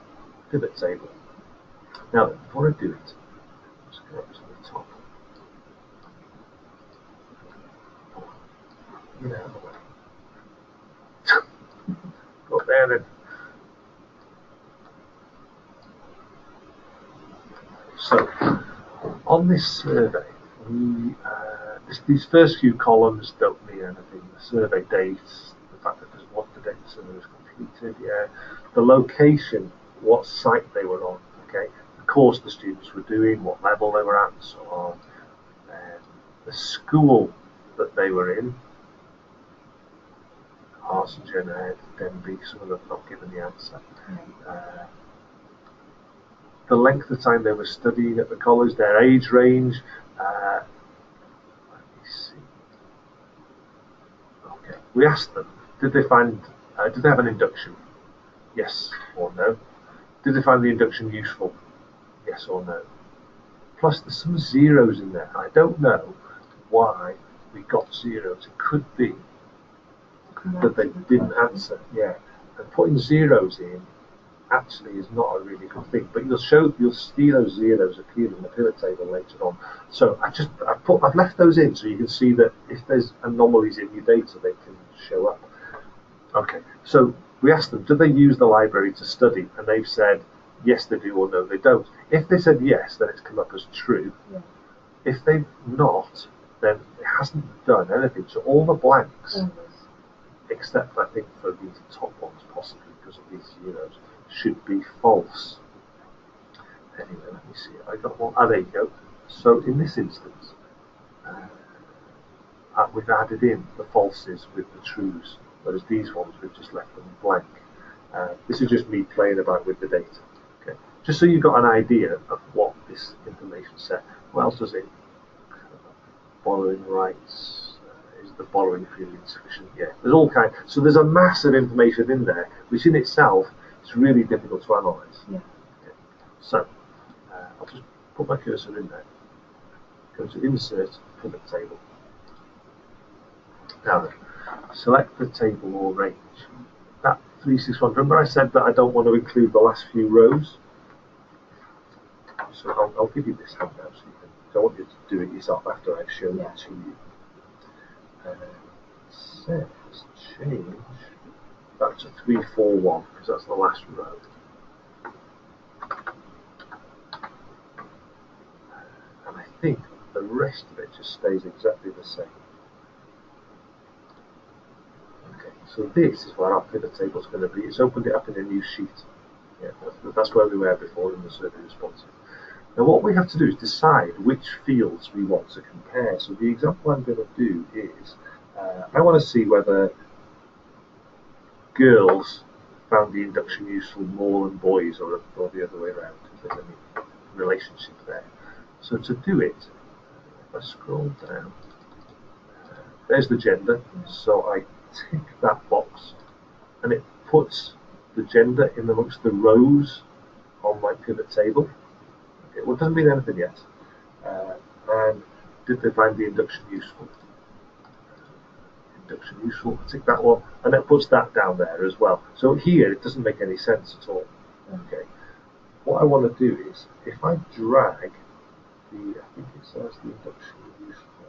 pivot table. Now, before I do it, let's go up to the top. Get out of the way. Go up there then. So, on this survey, these first few columns don't mean anything. The survey dates, the fact that there's one data survey was completed, yeah. The location, what site they were on, okay. The course the students were doing, what level they were at, and so on. The school that they were in, Harsingen, Denbigh, some of them have not given the answer. The length of time they were studying at the college, their age range. Let me see. Okay, we asked them, did they have an induction? Yes or no. Did they find the induction useful? Yes or no. Plus, there's some zeros in there. I don't know why we got zeros. It could be that they didn't answer. Yeah, and putting zeros in actually is not a really good thing, but you'll see those zeros appear in the pivot table later on. So I've left those in so you can see that if there's anomalies in your data, they can show up. Okay, so we asked them, do they use the library to study? And they've said yes they do or no they don't. If they said yes, then it's come up as true. Yeah. If they've not, then it hasn't done anything. So all the blanks, except I think for these top ones possibly because of these zeros, should be false. Anyway, let me see. I got one. There you go. So in this instance, we've added in the falses with the trues, whereas these ones we've just left them blank. This is just me playing about with the data. Okay, just so you've got an idea of what this information said. What else does it? Borrowing rights. Is the borrowing period insufficient? Yeah, there's all kinds. So there's a mass of information in there, which in itself is really difficult to analyse. Yeah. Okay. So I'll just put my cursor in there. Go to Insert, Pivot Table. Now then, select the table or range. That 361. Remember I said that I don't want to include the last few rows? So I'll give you this handout so you can. I want you to do it yourself after I've shown it to you. Says change that to 341 because that's the last row. And I think the rest of it just stays exactly the same. Okay, so this is where our pivot table is going to be. It's opened it up in a new sheet. Yeah, that's where we were before in the survey responses. Now what we have to do is decide which fields we want to compare. So the example I'm going to do is I want to see whether girls found the induction useful more than boys or the other way around, if there's any relationship there. So to do it, if I scroll down, there's the gender, so I tick that box and it puts the gender in amongst the rows on my pivot table. Okay, well, it doesn't mean anything yet. And did they find the induction useful? Induction useful, tick that one, and it puts that down there as well. So here it doesn't make any sense at all. Okay. What I want to do is, if I drag I think it says the induction useful.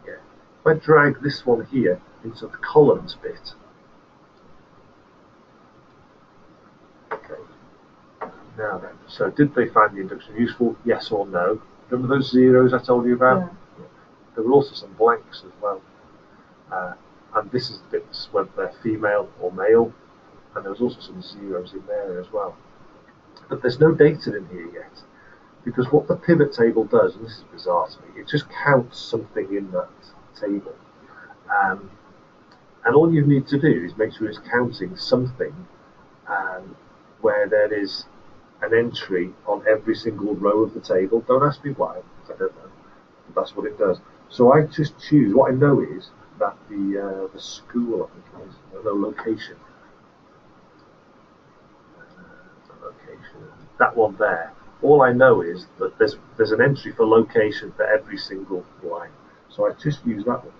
Yeah. If I drag this one here into the columns bit. Okay. Now then, so did they find the induction useful? Yes or no? Remember those zeros I told you about? Yeah. There were also some blanks as well. And this is the bits whether they're female or male, and there was also some zeros in there as well. But there's no data in here yet. Because what the pivot table does, and this is bizarre to me, it just counts something in that table. Um, and all you need to do is make sure it's counting something where there is an entry on every single row of the table. Don't ask me why, I don't know. But that's what it does. So I just choose, what I know is that the school, I think it is, no, location, that one there, all I know is that there's an entry for location for every single line. So I just use that one.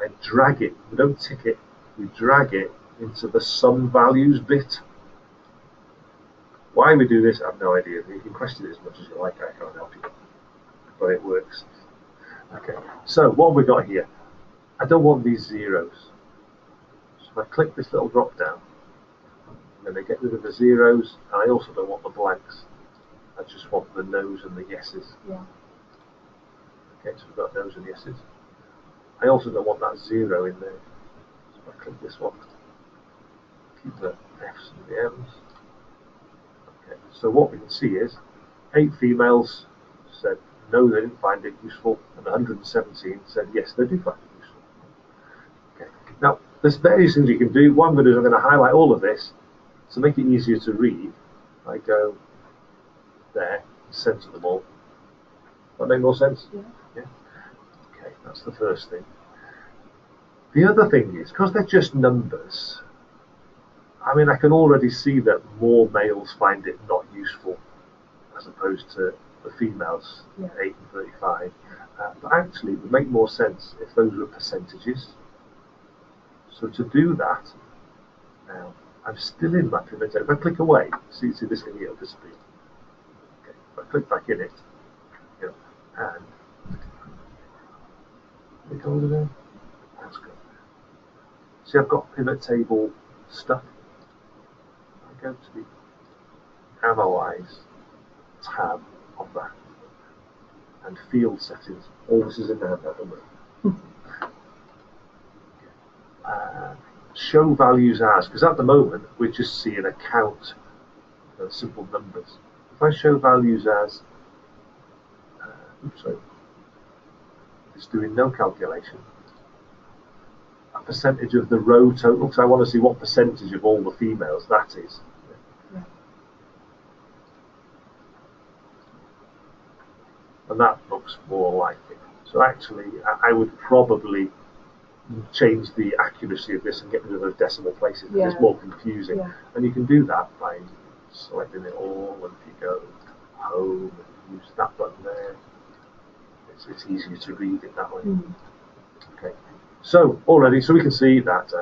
I drag it, we don't tick it, we drag it into the sum values bit. Why we do this, I have no idea. You can question it as much as you like, I can't help you. But it works. Okay, so what have we got here? I don't want these zeros. So if I click this little drop down, then I get rid of the zeros, and I also don't want the blanks. I just want the no's and the yeses. Yeah. Okay, so we've got no's and yeses. I also don't want that zero in there. So if I click this one, keep the F's and the M's. Okay, so what we can see is 8 females said no, they didn't find it useful, and 117 said yes, they do find it useful. Okay. Now, there's various things you can do. What I'm going to do is I'm going to highlight all of this to make it easier to read. I go there, center them all. That make more sense? Yeah. Yeah. Okay, that's the first thing. The other thing is, because they're just numbers, I mean, I can already see that more males find it not useful as opposed to the females, Yeah. 8 and 35. But actually, it would make more sense if those were percentages. So to do that, now, I'm still in my pivot table. If I click away, see this thing here will disappear. Okay, if I click back in it, and click over there, that's good. See, I've got pivot table stuff. I go to the Analyze tab of that, and field settings. All this is in there, show values as, because at the moment we're just seeing a count of simple numbers. If I show values as, it's doing no calculation, a percentage of the row total, because I want to see what percentage of all the females that is. Yeah. And that looks more like it. So actually, I would probably change the accuracy of this and get rid of those decimal places because Yeah. it's more confusing. Yeah. And you can do that by selecting it all, and if you go home and use that button there, it's easier to read it that way. Mm. Okay. So already, so we can see that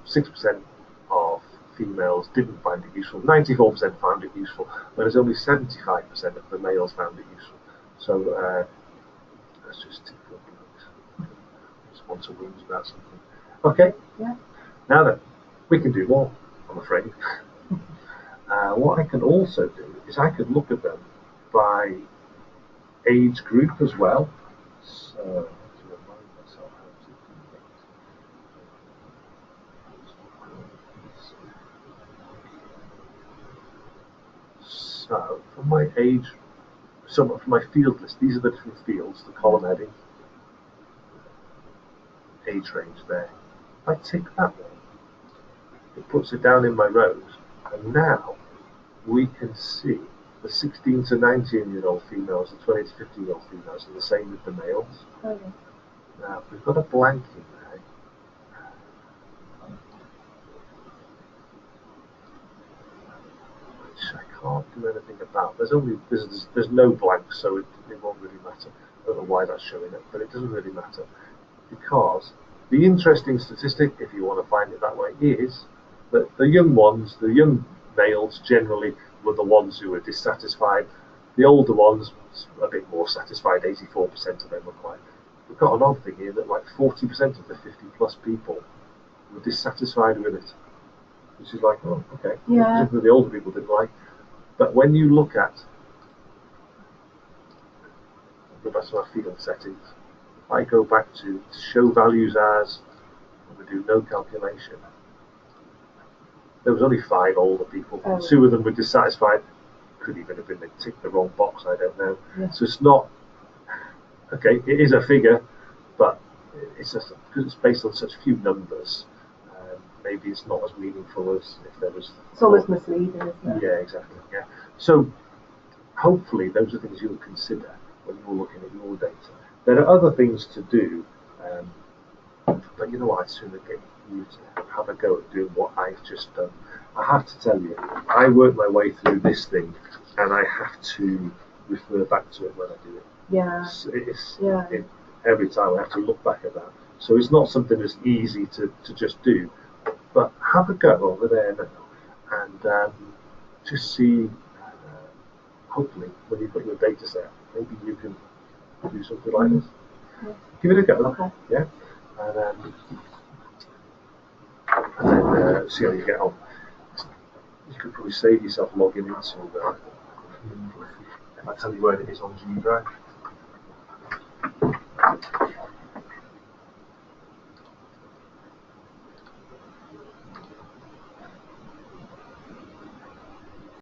6% of females didn't find it useful, 94% found it useful, whereas only 75% of the males found it useful. So let's just tick the box. Just want to whinge about something. Okay. Yeah. Now then, we can do more, I'm afraid. What I can also do is I could look at them by age group as well. So, to remind myself how to do that. So, for my age, so for my field list, these are the different fields, the column heading, age range there. If I tick that one, it puts it down in my rows, and now we can see the 16 to 19-year-old females, the 20 to 50-year-old females, and the same with the males. Okay. Now, if we've got a blank in there, which I can't do anything about. There's no blank, so it won't really matter. I don't know why that's showing it, but it doesn't really matter, because the interesting statistic, if you want to find it that way, is that the young ones, the young males generally were the ones who were dissatisfied. The older ones, a bit more satisfied, 84% of them were quite. We've got an odd thing here that like 40% of the 50 plus people were dissatisfied with it. Which is like, oh, okay. Yeah. Particularly the older people didn't like. But when you look at, go back to our field settings, if I go back to show values as, and we do no calculation, there was only 5 older people. Oh. 2 of them were dissatisfied. could even have been they ticked the wrong box. I don't know. Yeah. So it's not okay. It is a figure, but it's just because it's based on such few numbers. Maybe it's not as meaningful as if there was. It's almost misleading, isn't it? Yeah, exactly. Yeah. So hopefully those are things you'll consider when you're looking at your data. There are other things to do, but you know what? I'd sooner get you to have a go at doing what I've just done. I have to tell you, I work my way through this thing, and I have to refer back to it when I do it. Yeah. Every time I have to look back at that. So it's not something that's easy to just do. But have a go over there now, and just see. Hopefully, when you've got your data set, maybe you can do something like this. Yeah. Give it a go. Okay. Yeah, and then see how you get on. You could probably save yourself logging into. If I tell you where it is on G Drive.